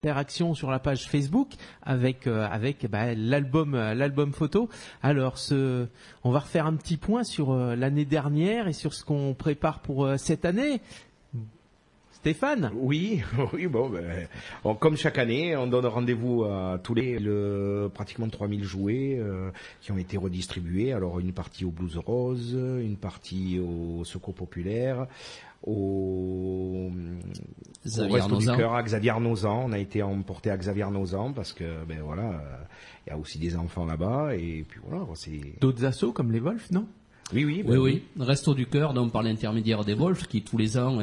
interaction sur la page Facebook avec l'album photo. Alors on va refaire un petit point sur l'année dernière et sur ce qu'on prépare pour cette année. Stéphane? Oui, bon, comme chaque année, on donne rendez-vous à tous pratiquement 3000 jouets qui ont été redistribués. Alors une partie au Blues Rose, une partie au Secours Populaire, au Resto du Cœur, à Xavier Arnozan. On a été emporté à Xavier Arnozan parce que il y a aussi des enfants là-bas et puis voilà. D'autres assos comme les Wolfs, non? Oui. Resto du Cœur, donc par l'intermédiaire des Wolfs, qui tous les ans,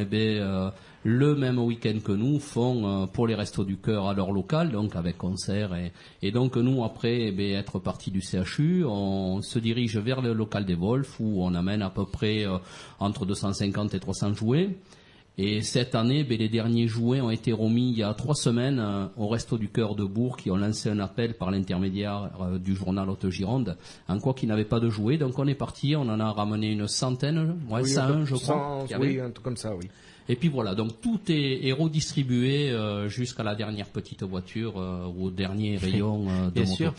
le même week-end que nous, font pour les Restos du Cœur à leur local, donc avec concert. Et donc nous, après être partis du CHU, on se dirige vers le local des Wolfs, où on amène à peu près entre 250 et 300 jouets. Et cette année, les derniers jouets ont été remis il y a 3 semaines au Resto du Cœur de Bourg, qui ont lancé un appel par l'intermédiaire du journal Haute-Gironde, en quoi qu'ils n'avaient pas de jouets. Donc on est parti, on en a ramené une centaine, 101 je crois. Oui, un truc comme ça, oui. Et puis voilà, donc tout est redistribué jusqu'à la dernière petite voiture ou au dernier rayon de Bien moto. sûr.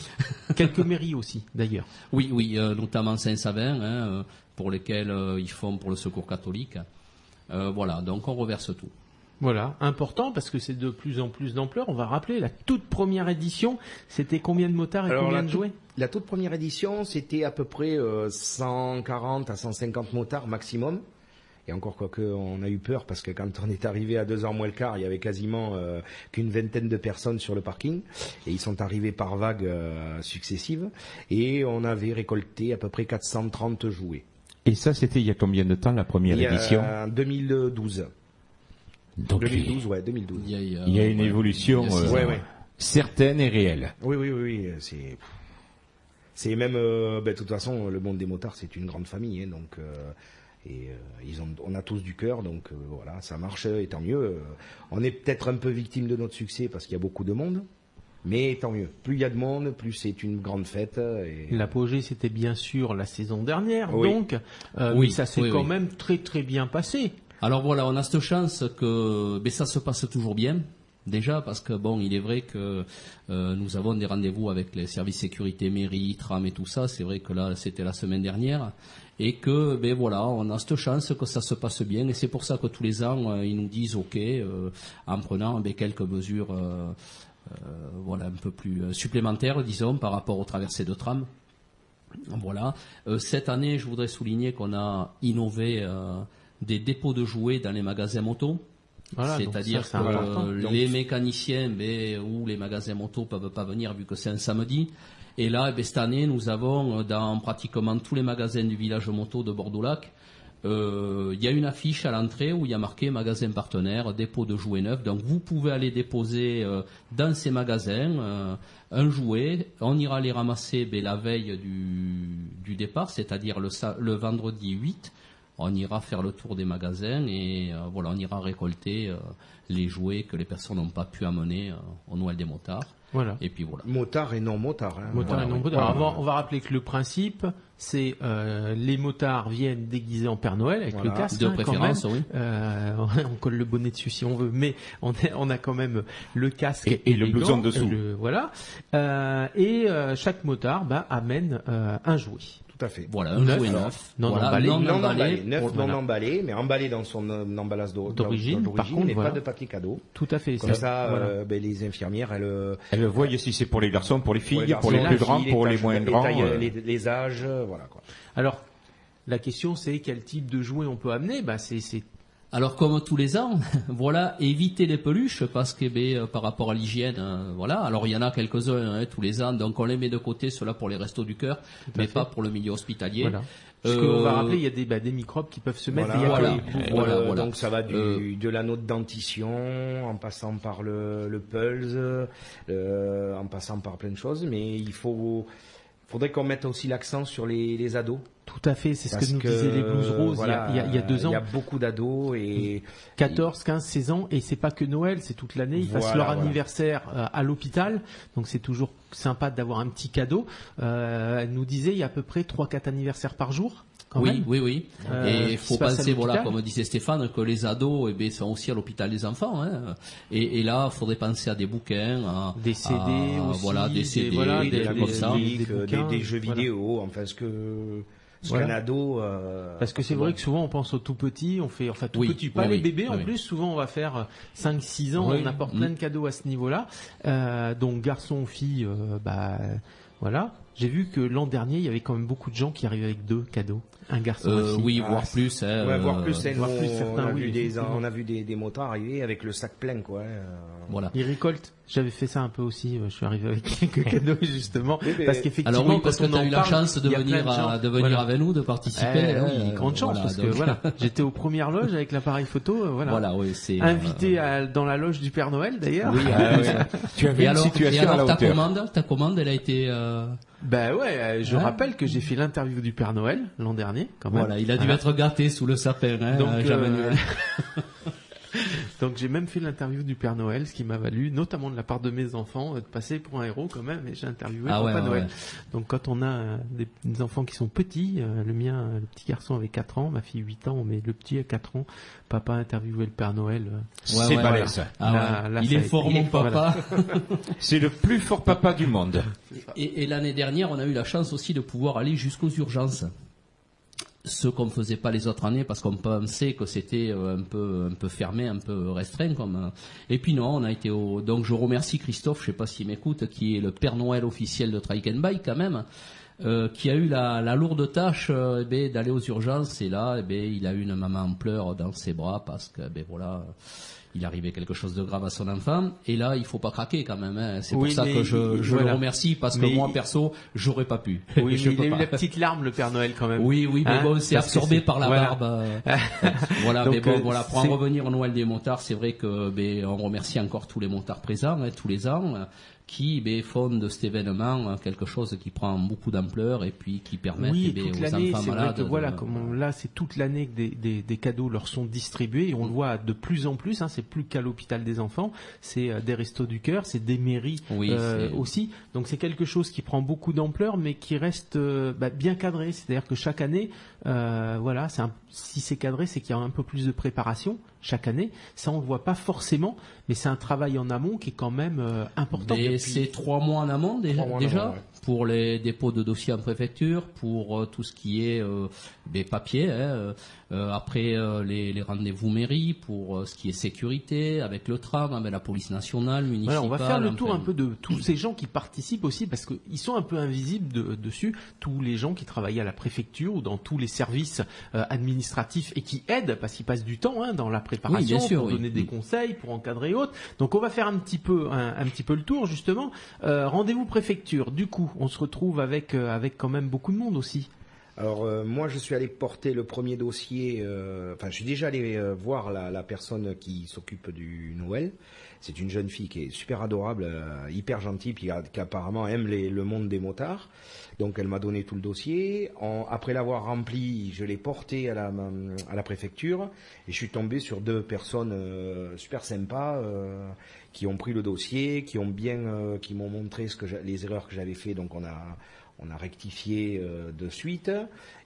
Quelques mairies aussi, d'ailleurs. Oui, notamment Saint-Savin, pour lesquels ils font pour le Secours catholique. Voilà, donc on reverse tout. Voilà, important parce que c'est de plus en plus d'ampleur. On va rappeler la toute première édition, c'était combien de motards et combien de jouets? La toute première édition, c'était à peu près 140 à 150 motards maximum. Et encore quoique on a eu peur parce que quand on est arrivé à 2h moins le quart, il y avait quasiment qu'une vingtaine de personnes sur le parking. Et ils sont arrivés par vagues successives. Et on avait récolté à peu près 430 jouets. Et ça, c'était il y a combien de temps, la première édition? En 2012. Donc, 2012. Il y a une évolution certaine et réelle. Oui. C'est même, de toute façon, le monde des motards, c'est une grande famille, donc on a tous du cœur, donc voilà, ça marche, et tant mieux. On est peut-être un peu victime de notre succès parce qu'il y a beaucoup de monde. Mais tant mieux. Plus il y a de monde, plus c'est une grande fête. L'apogée, c'était bien sûr la saison dernière, oui. Donc ça s'est quand même très très bien passé. Alors voilà, on a cette chance que ça se passe toujours bien. Déjà parce que il est vrai que nous avons des rendez-vous avec les services sécurité, mairie, tram et tout ça. C'est vrai que là, c'était la semaine dernière. Et que, on a cette chance que ça se passe bien. Et c'est pour ça que tous les ans, ils nous disent OK, en prenant quelques mesures un peu plus supplémentaires, disons, par rapport aux traversées de tram. Voilà. Cette année, je voudrais souligner qu'on a innové des dépôts de jouets dans les magasins moto. Voilà, c'est-à-dire que les mécaniciens ou les magasins moto peuvent pas venir vu que c'est un samedi. Et là, cette année, nous avons dans pratiquement tous les magasins du village moto de Bordeaux-Lac, il y a une affiche à l'entrée où il y a marqué magasin partenaire, dépôt de jouets neufs. Donc vous pouvez aller déposer dans ces magasins un jouet. On ira les ramasser la veille du départ, c'est-à-dire le vendredi 8. On ira faire le tour des magasins et on ira récolter les jouets que les personnes n'ont pas pu amener au Noël des motards. Voilà. Et puis voilà. Motards et non motards. Motards et non motards. Alors, on va rappeler que le principe, c'est les motards viennent déguisés en Père Noël avec le casque. De préférence, quand même. Oui. On colle le bonnet dessus si on veut, mais on a quand même le casque et le blouson dessous. Voilà. Et chaque motard amène un jouet. Tout à fait. Voilà, un jouet neuf. Non emballé, mais emballé dans son emballage d'origine, par contre, mais pas de papier cadeau. Tout à fait. Comme ça, les infirmières, elles voient si c'est pour les garçons, pour les filles, pour les plus grands, pour les moins grands. Les âges, voilà quoi. Alors, la question c'est quel type de jouet on peut amener. Alors comme tous les ans, éviter les peluches parce que par rapport à l'hygiène, Alors il y en a quelques-uns tous les ans, donc on les met de côté, ceux-là pour les restos du cœur, mais pas pour le milieu hospitalier. Voilà. Parce qu'on va rappeler, il y a des microbes qui peuvent se mettre. Voilà. Donc ça va de l'anneau de dentition, en passant par le pulse, en passant par plein de choses, mais faudrait qu'on mette aussi l'accent sur les ados. Tout à fait, c'est ce que nous disaient les Blues Roses voilà, il y a 2 ans. Il y a beaucoup d'ados et 14, 15, 16 ans et c'est pas que Noël, c'est toute l'année. Ils passent leur anniversaire à l'hôpital, donc c'est toujours sympa d'avoir un petit cadeau. Elle nous disait il y a à peu près 3-4 anniversaires par jour. Oui. Et il faut penser, voilà, comme disait Stéphane, que les ados sont aussi à l'hôpital des enfants. Hein. Et là, il faudrait penser à des bouquins, des CD aussi, voilà, des CD, des jeux vidéo, enfin ce qu'un ado. Parce que c'est vrai que souvent on pense aux tout petits, on fait tout petit, pas les bébés en plus. Souvent on va faire 5-6 ans, on apporte plein de cadeaux à ce niveau-là. Donc garçon ou fille, voilà. J'ai vu que l'an dernier, il y avait quand même beaucoup de gens qui arrivaient avec 2 cadeaux. Un garçon aussi. Oui, voire plus. Voire plus. On a vu des motards arriver avec le sac plein, quoi. Voilà. Ils récoltent. J'avais fait ça un peu aussi. Je suis arrivé avec quelques cadeaux justement, parce qu'effectivement. Alors oui, parce que tu as eu la chance de venir avec nous, de participer. Oui, grande chance, parce que voilà, j'étais aux premières loges avec l'appareil photo. Voilà, oui, c'est invité dans la loge du Père Noël d'ailleurs. Oui. Tu avais une situation à la hauteur. Ta commande, elle a été. Je rappelle que j'ai fait l'interview du Père Noël l'an dernier, quand même. Voilà, il a dû être gâté sous le sapin, Jean-Manuel. Donc j'ai même fait l'interview du Père Noël, ce qui m'a valu, notamment de la part de mes enfants, de passer pour un héros quand même, et j'ai interviewé Papa Noël. Donc quand on a des enfants qui sont petits, le mien, le petit garçon avait 4 ans, ma fille 8 ans, mais le petit a 4 ans, papa a interviewé le Père Noël. C'est balèze. Il est fort, mon papa. C'est le plus fort papa du monde. Et l'année dernière, on a eu la chance aussi de pouvoir aller jusqu'aux urgences. Ce qu'on ne faisait pas les autres années parce qu'on pensait que c'était un peu fermé, un peu restreint. Et puis non, on a été donc je remercie Christophe, je sais pas s'il m'écoute, qui est le Père Noël officiel de Trike and Bike quand même, qui a eu la lourde tâche d'aller aux urgences. Et là, il a eu une maman en pleurs dans ses bras parce que il arrivait quelque chose de grave à son enfant, et là il faut pas craquer quand même. Hein. C'est pour ça que je le remercie, parce que moi perso j'aurais pas pu. Oui, mais il a eu la petite larme, le Père Noël quand même. Oui, mais bon, c'est absorbé par la barbe. Voilà, donc, mais bon, voilà, pour en revenir au Noël des motards, c'est vrai que on remercie encore tous les motards présents, tous les ans, qui font de cet événement quelque chose qui prend beaucoup d'ampleur et puis qui permet aux enfants malades. Voilà, là c'est toute l'année que des cadeaux leur sont distribués, et on le voit de plus en plus. C'est plus qu'à l'hôpital des enfants, c'est des restos du cœur, c'est des mairies aussi. Donc c'est quelque chose qui prend beaucoup d'ampleur, mais qui reste bien cadré. C'est-à-dire que chaque année, si c'est cadré, c'est qu'il y a un peu plus de préparation chaque année. Ça, on le voit pas forcément, mais c'est un travail en amont qui est quand même important. Et c'est 3 mois en amont déjà pour les dépôts de dossiers en préfecture, pour tout ce qui est des papiers. Après les rendez-vous mairie, pour ce qui est sécurité, avec le tram, avec la police nationale, municipale. Voilà, on va faire le tour un peu de tous ces gens qui participent aussi, parce qu'ils sont un peu invisibles dessus. Tous les gens qui travaillent à la préfecture ou dans tous les services administratifs et qui aident, parce qu'ils passent du temps dans la préparation, pour donner des conseils, pour encadrer et autres. Donc on va faire un petit peu le tour justement. Rendez-vous préfecture. Du coup, on se retrouve avec quand même beaucoup de monde aussi. Alors moi je suis allé porter le premier dossier, je suis déjà allé voir la personne qui s'occupe du Noël. C'est une jeune fille qui est super adorable, hyper gentille, puis qui apparemment aime le monde des motards. Donc elle m'a donné tout le dossier. Après l'avoir rempli, je l'ai porté à la préfecture, et je suis tombé sur 2 personnes super sympas qui ont pris le dossier, qui m'ont montré les erreurs que j'avais fait. Donc on a rectifié de suite,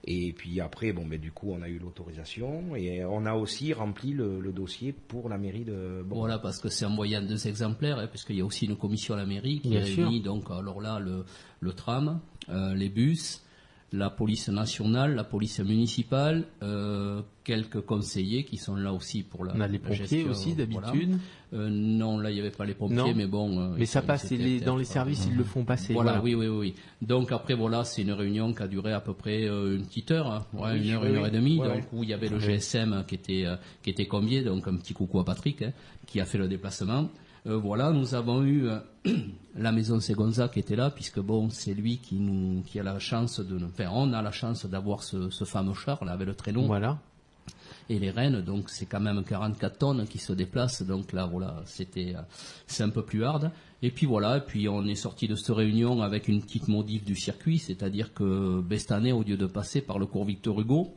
et puis après du coup on a eu l'autorisation, et on a aussi rempli le dossier pour la mairie de Bordeaux. Voilà, parce que c'est envoyé en 2 exemplaires, puisqu'il y a aussi une commission à la mairie qui réunit donc alors là le tram, les bus, la police nationale, la police municipale, quelques conseillers qui sont là aussi pour la gestion. On a les pompiers gestion, aussi d'habitude. Non, là il n'y avait pas les pompiers, mais bon. Mais ça passe, dans les services ils le font passer. Voilà, oui. Donc après c'est une réunion qui a duré à peu près une petite heure, une heure et demie, donc où il y avait le GSM qui était convié, donc un petit coucou à Patrick qui a fait le déplacement. Nous avons eu la maison Segonza qui était là, puisque c'est lui qui a la chance on a la chance d'avoir ce fameux char là avec le traîneau. Voilà. et les rennes, donc c'est quand même 44 tonnes qui se déplacent, donc là voilà, c'est un peu plus hard. Et puis voilà, et puis on est sorti de cette réunion avec une petite modif du circuit, c'est-à-dire que cette année, au lieu de passer par le cours Victor Hugo,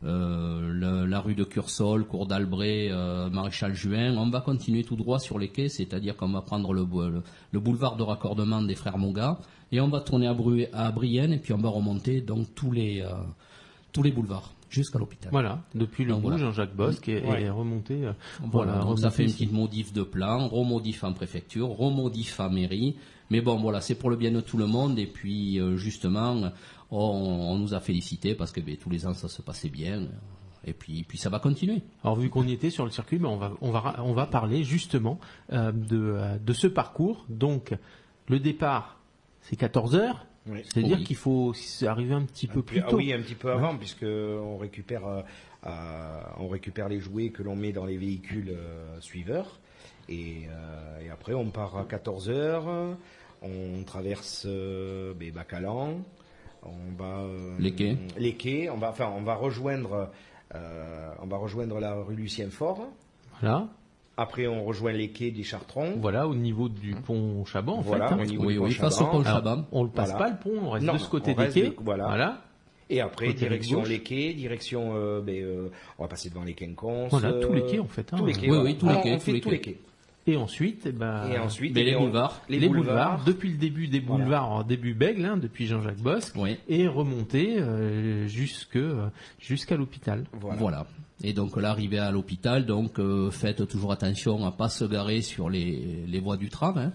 la rue de Cursol, cours d'Albret, Maréchal Juin, on va continuer tout droit sur les quais, c'est-à-dire qu'on va prendre le boulevard de raccordement des Frères Moga, et on va tourner à Brienne, et puis on va remonter donc tous les boulevards jusqu'à l'hôpital. Voilà, depuis le bout, Jean-Jacques Bosque est remonté. Voilà, donc ça fait une petite modif de plan, remodif en préfecture, remodif en mairie. Mais bon, voilà, c'est pour le bien de tout le monde. Et puis, justement, on nous a félicités parce que tous les ans, ça se passait bien. Et puis ça va continuer. Alors, vu qu'on y était sur le circuit, on va parler justement de ce parcours. Donc, le départ, c'est 14 heures. Oui. C'est-à-dire qu'il faut arriver un petit peu plus tôt. Oui, un petit peu avant, puisque on récupère les jouets que l'on met dans les véhicules suiveurs. Et après, on part à 14 heures. On traverse Bacalan. On va les quais. On va rejoindre la rue Lucien Faure. Voilà. Après, on rejoint les quais des Chartrons. Voilà, au niveau du pont Chaban, voilà, fait. Au niveau du pont Chaban. Face au pont Chaban. On ne passe pas le pont, on reste de ce côté des quais. Voilà. Et après, direction les quais, on va passer devant les quinconces. Voilà, tous les quais en fait. Tous les quais. Oui, tous les quais. Et ensuite, les boulevards. Les boulevards, depuis le début des boulevards, en début Bègle, depuis Jean-Jacques Bosque, et remonter jusqu'à l'ôpital. Voilà. Et donc l'arrivée à l'hôpital, donc faites toujours attention à pas se garer sur les voies du tram. Hein.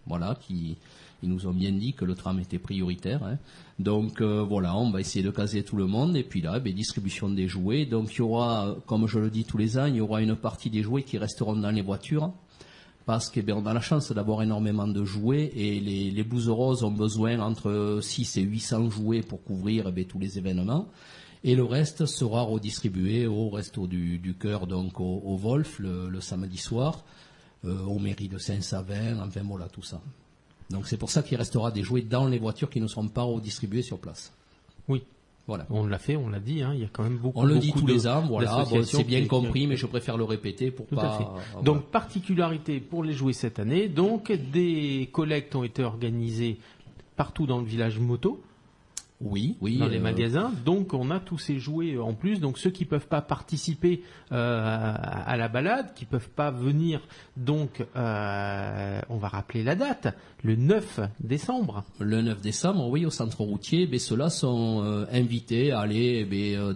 Voilà, ils nous ont bien dit que le tram était prioritaire. Hein. Donc voilà, on va essayer de caser tout le monde. Et puis là, distribution des jouets. Donc il y aura, comme je le dis tous les ans, il y aura une partie des jouets qui resteront dans les voitures. Parce que on a la chance d'avoir énormément de jouets et les Blues Roses ont besoin entre 6 et 800 jouets pour couvrir tous les événements. Et le reste sera redistribué au Resto du Cœur, donc au Wolf, le samedi soir, aux mairies de Saint-Savin, enfin voilà, tout ça. Donc c'est pour ça qu'il restera des jouets dans les voitures qui ne seront pas redistribués sur place. Oui. Voilà. On l'a fait, on l'a dit, il y a quand même beaucoup. On le dit tous les ans, voilà, c'est bien compris, mais je préfère le répéter pour pas. Fait. Donc particularité pour les jouets cette année, donc des collectes ont été organisées partout dans le village moto. Oui, dans les magasins. Donc on a tous ces jouets en plus. Donc ceux qui peuvent pas participer à la balade, qui peuvent pas venir, donc on va rappeler la date, le 9 décembre. Le 9 décembre, oui, au centre routier. Ceux-là sont invités à aller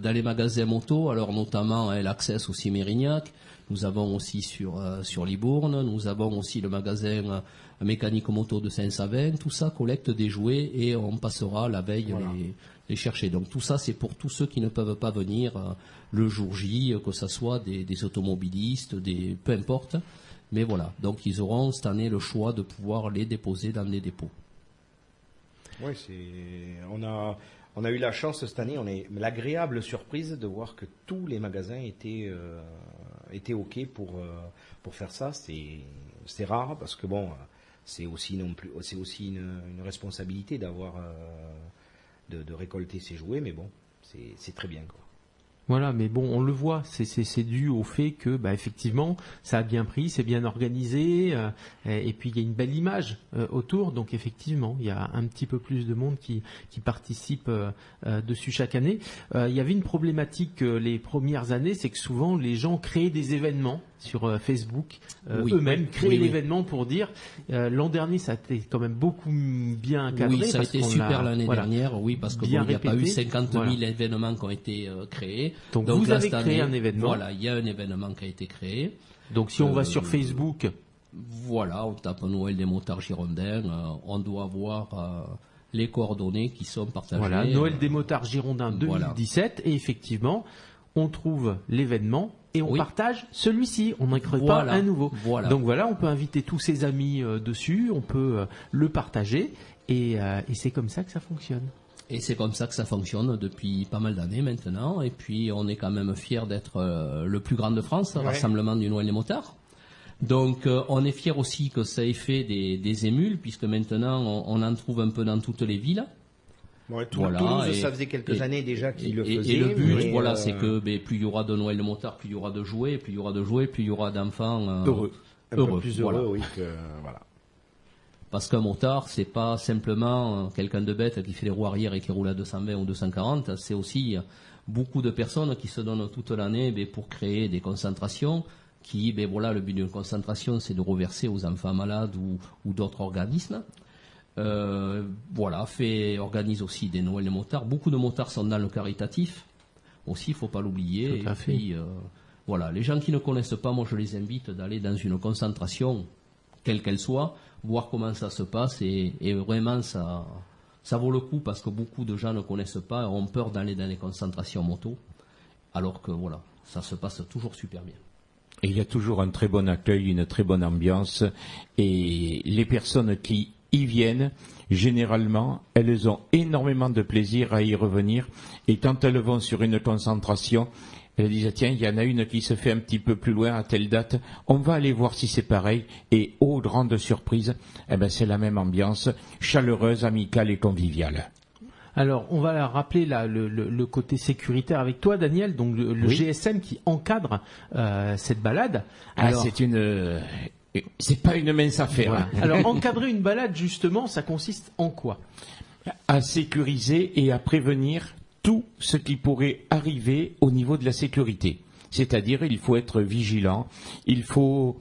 dans les magasins moto, alors notamment l'Access aussi Mérignac. Nous avons aussi sur Libourne, nous avons aussi le magasin mécanique moto de Saint-Savin. Tout ça collecte des jouets et on passera la veille les chercher. Donc tout ça, c'est pour tous ceux qui ne peuvent pas venir le jour J, que ce soit des automobilistes, peu importe. Mais voilà, donc ils auront cette année le choix de pouvoir les déposer dans des dépôts. Oui, on a eu la chance cette année, on a l'agréable surprise de voir que tous les magasins étaient OK pour faire ça. C'est rare parce que c'est aussi une responsabilité d'avoir de récolter ces jouets, mais bon, c'est très bien quoi. Voilà, mais bon, on le voit, c'est dû au fait que, effectivement, ça a bien pris, c'est bien organisé, et puis il y a une belle image autour, donc effectivement, il y a un petit peu plus de monde qui participe dessus chaque année. Il y avait une problématique les premières années, c'est que souvent les gens créaient des événements sur Facebook, eux-mêmes créaient l'événement pour dire. L'an dernier, ça a été quand même beaucoup bien cadré. Oui, ça a été super l'année dernière, oui, parce que il n'y a pas eu 50 000 événements qui ont été créés. Donc vous avez créé un événement. Voilà, il y a un événement qui a été créé. Donc si on va sur Facebook, voilà, on tape Noël des motards girondins, on doit avoir les coordonnées qui sont partagées. Voilà, Noël des motards girondins 2017, et effectivement, on trouve l'événement et on partage celui-ci. On n'en crée pas un nouveau. Voilà. Donc voilà, on peut inviter tous ses amis dessus, on peut le partager, et c'est comme ça que ça fonctionne. Et c'est comme ça que ça fonctionne depuis pas mal d'années maintenant. Et puis on est quand même fiers d'être le plus grand de France, rassemblement du Noël des motards. Donc on est fiers aussi que ça ait fait des émules, puisque maintenant on en trouve un peu dans toutes les villes. Ouais, Toulouse, ça faisait quelques années déjà qu'ils le faisaient. Et le but, c'est que plus il y aura de Noël de motards, plus il y aura de jouets, plus il y aura de jouets, plus il y aura d'enfants heureux. Un peu plus heureux, oui. Voilà. Parce qu'un motard, c'est pas simplement quelqu'un de bête qui fait les roues arrière et qui roule à 220 ou 240, c'est aussi beaucoup de personnes qui se donnent toute l'année pour créer des concentrations. Le but d'une concentration, c'est de reverser aux enfants malades ou d'autres organismes. Organise aussi des Noëls de motards. Beaucoup de motards sont dans le caritatif aussi, il faut pas l'oublier. Tout à fait. Puis, les gens qui ne connaissent pas, moi je les invite d'aller dans une concentration, quelle qu'elle soit, voir comment ça se passe et vraiment ça vaut le coup parce que beaucoup de gens ne connaissent pas, ont peur d'aller dans les concentrations moto, alors que ça se passe toujours super bien. Et il y a toujours un très bon accueil, une très bonne ambiance et les personnes qui y viennent, généralement, elles ont énormément de plaisir à y revenir et quand elles vont sur une concentration, elles disent tiens, il y en a une qui se fait un petit peu plus loin à telle date, on va aller voir si c'est pareil et grande surprise, c'est la même ambiance, chaleureuse, amicale et conviviale. Alors, on va rappeler le côté sécuritaire avec toi, Daniel, donc le GSM qui encadre cette balade. Alors, c'est pas une mince affaire. Voilà. Alors, encadrer une balade, justement, ça consiste en quoi? À sécuriser et à prévenir tout ce qui pourrait arriver au niveau de la sécurité. C'est-à-dire, il faut être vigilant, il faut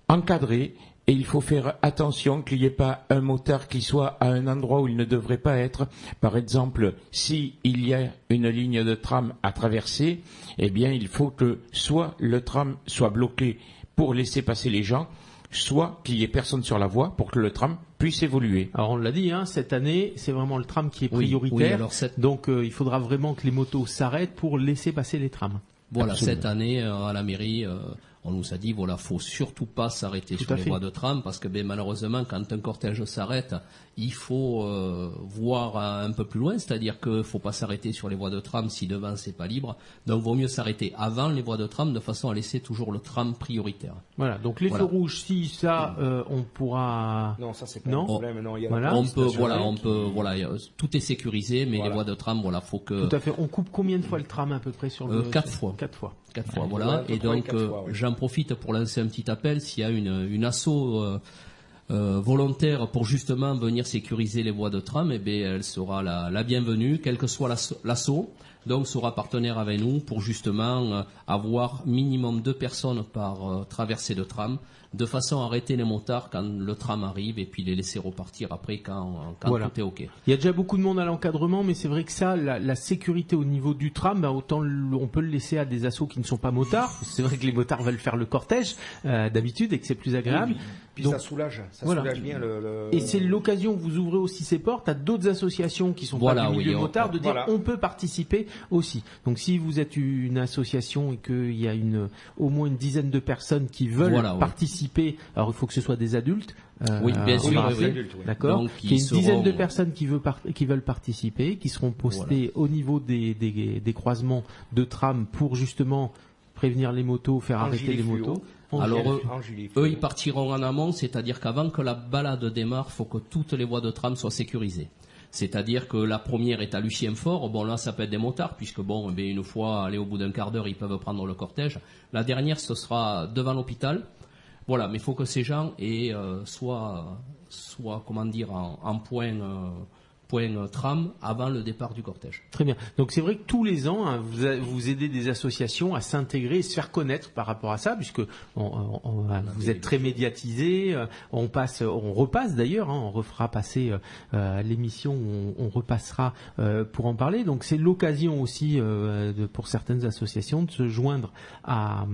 encadrer et il faut faire attention qu'il n'y ait pas un motard qui soit à un endroit où il ne devrait pas être. Par exemple, s'il y a une ligne de tram à traverser, il faut que soit le tram soit bloqué pour laisser passer les gens, soit qu'il y ait personne sur la voie pour que le tram puisse évoluer. Alors on l'a dit, cette année, c'est vraiment le tram qui est prioritaire. Donc il faudra vraiment que les motos s'arrêtent pour laisser passer les trams. Voilà, Absolument. Cette année, à la mairie, on nous a dit, faut surtout pas s'arrêter sur les voies de tram, parce que malheureusement, quand un cortège s'arrête, il faut voir un peu plus loin, c'est-à-dire qu'il faut pas s'arrêter sur les voies de tram si devant c'est pas libre. Donc, vaut mieux s'arrêter avant les voies de tram, de façon à laisser toujours le tram prioritaire. Voilà, donc les feux rouges, si ça, on pourra... Non, ça c'est pas un problème. Non, il y a tout est sécurisé, mais les voies de tram, faut que... Tout à fait. On coupe combien de fois le tram à peu près sur le... 4 fois. 4 fois. 4 fois, voilà. Et donc, j'en profite pour lancer un petit appel. S'il y a une asso volontaire pour justement venir sécuriser les voies de tram, elle sera la bienvenue, quel que soit l'asso. Donc, sera partenaire avec nous pour justement avoir minimum 2 personnes par traversée de tram, de façon à arrêter les motards quand le tram arrive et puis les laisser repartir après quand tout est OK. Il y a déjà beaucoup de monde à l'encadrement, mais c'est vrai que ça, la sécurité au niveau du tram, autant on peut le laisser à des assos qui ne sont pas motards. C'est vrai que les motards veulent faire le cortège d'habitude et que c'est plus agréable. Oui, puis donc, ça soulage bien le... Et c'est l'occasion que vous ouvrez aussi ces portes à d'autres associations qui sont pas du milieu motard de dire on peut participer aussi. Donc si vous êtes une association et qu'il y a au moins une dizaine de personnes qui veulent participer, alors il faut que ce soit des adultes. Bien sûr, d'accord. Il y a une dizaine de personnes qui veulent participer, qui seront postées au niveau des croisements de tram pour justement prévenir les motos, faire arrêter les motos. Alors eux, ils partiront en amont, c'est-à-dire qu'avant que la balade démarre, il faut que toutes les voies de tram soient sécurisées. C'est-à-dire que la première est à Lucien-Fort. Bon, là, ça peut être des motards, puisque une fois, aller au bout d'un quart d'heure, ils peuvent prendre le cortège. La dernière, ce sera devant l'hôpital. Voilà, mais il faut que ces gens soient en point tram avant le départ du cortège. Très bien. Donc c'est vrai que tous les ans, vous aidez des associations à s'intégrer et se faire connaître par rapport à ça, puisque vous êtes très médiatisés. On repasse d'ailleurs, on refera passer l'émission où on repassera pour en parler. Donc c'est l'occasion aussi pour certaines associations de se joindre à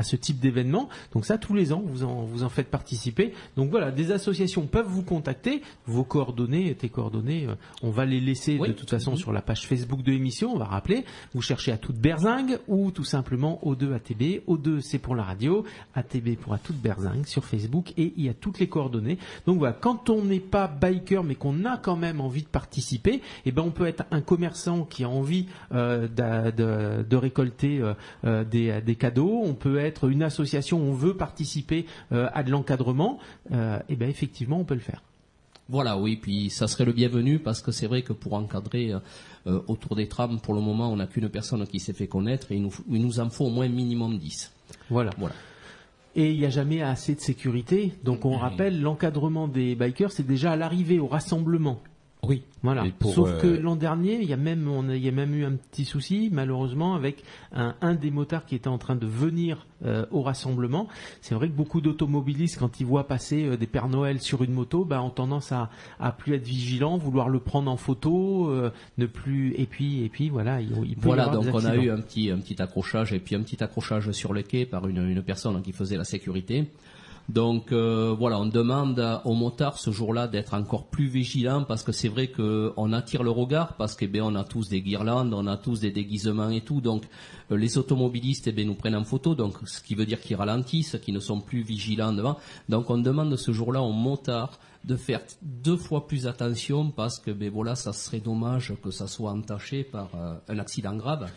ce type d'événement. Donc ça, tous les ans, vous en faites participer. Donc voilà, des associations peuvent vous contacter. Vos coordonnées, tes coordonnées, on va les laisser de toute façon sur la page Facebook de l'émission, on va rappeler. Vous cherchez à toute berzingue ou tout simplement O2 ATB. O2 c'est pour la radio, ATB pour à toute berzingue sur Facebook et il y a toutes les coordonnées. Donc voilà, quand on n'est pas biker mais qu'on a quand même envie de participer, on peut être un commerçant qui a envie de récolter des cadeaux. On peut être une association où on veut participer à de l'encadrement. Effectivement, on peut le faire. Voilà, oui, puis ça serait le bienvenu parce que c'est vrai que pour encadrer autour des trams, pour le moment, on n'a qu'une personne qui s'est fait connaître et il nous en faut au moins minimum 10. Voilà. Et il n'y a jamais assez de sécurité. Donc on rappelle, l'encadrement des bikers, c'est déjà à l'arrivée, au rassemblement. Oui. Voilà. Sauf que l'an dernier, il y a même eu un petit souci, malheureusement, avec un des motards qui était en train de venir au rassemblement. C'est vrai que beaucoup d'automobilistes, quand ils voient passer des Pères Noël sur une moto, ont tendance à plus être vigilants, vouloir le prendre en photo, ne plus. Et puis voilà, il peut y avoir donc des on a eu accidents. un petit accrochage et puis un petit accrochage sur le quai par une personne qui faisait la sécurité. Donc on demande aux motards ce jour-là d'être encore plus vigilants parce que c'est vrai qu'on attire le regard parce que on a tous des guirlandes, on a tous des déguisements et tout. Donc les automobilistes nous prennent en photo, donc ce qui veut dire qu'ils ralentissent, qu'ils ne sont plus vigilants devant. Donc on demande ce jour-là aux motards de faire 2 fois plus attention parce que ça serait dommage que ça soit entaché par un accident grave.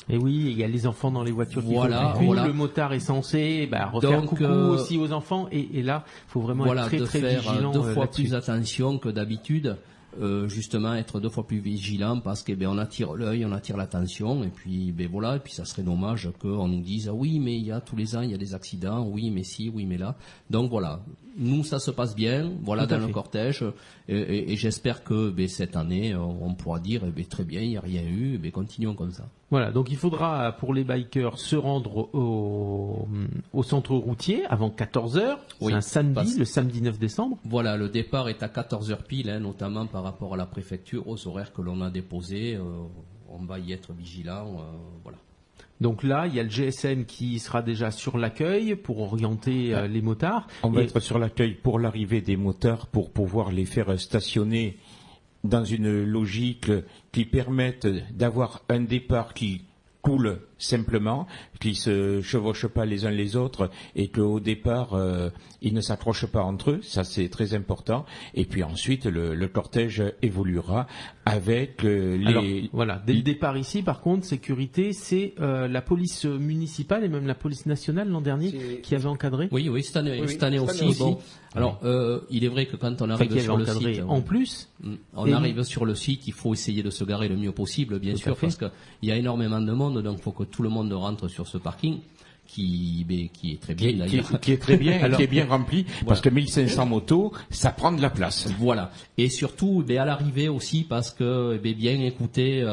Et oui, il y a les enfants dans les voitures qui Voilà, font coucou. Le motard est censé refaire coucou aussi aux enfants. Et là, il faut vraiment être très très vigilant. 2 fois plus attention que d'habitude. Justement être 2 fois plus vigilant parce que on attire l'œil, on attire l'attention et puis et puis ça serait dommage qu'on nous dise oui mais il y a tous les ans il y a des accidents, oui mais si, oui mais là. Donc voilà, nous ça se passe bien, dans le cortège et j'espère que cette année on pourra dire très bien, il n'y a rien eu, continuons comme ça. Voilà, donc il faudra pour les bikers se rendre au centre routier avant 14h, c'est un samedi, le samedi 9 décembre. Voilà, le départ est à 14h pile, notamment par rapport à la préfecture, aux horaires que l'on a déposés, on va y être vigilant, voilà. Donc là, il y a le GSM qui sera déjà sur l'accueil pour orienter les motards. On va être sur l'accueil pour l'arrivée des motards pour pouvoir les faire stationner dans une logique qui permette d'avoir un départ qui coule simplement, qui se chevauchent pas les uns les autres et qu'au départ ils ne s'accrochent pas entre eux, ça c'est très important. Et puis ensuite le cortège évoluera avec les. Alors, voilà, dès le départ ici, par contre, sécurité, c'est la police municipale et même la police nationale l'an dernier qui avait encadré. Oui, cette année aussi. Bon, alors il est vrai que quand on arrive sur le site, en plus, arrive sur le site, il faut essayer de se garer le mieux possible, bien sûr, parce qu'il y a énormément de monde, donc il faut que tout le monde rentre sur ce parking qui est très bien d'ailleurs. Qui est très bien, alors, qui est bien rempli, parce que 1500 motos, ça prend de la place. Voilà. Et surtout, à l'arrivée aussi, parce que, bien écouter,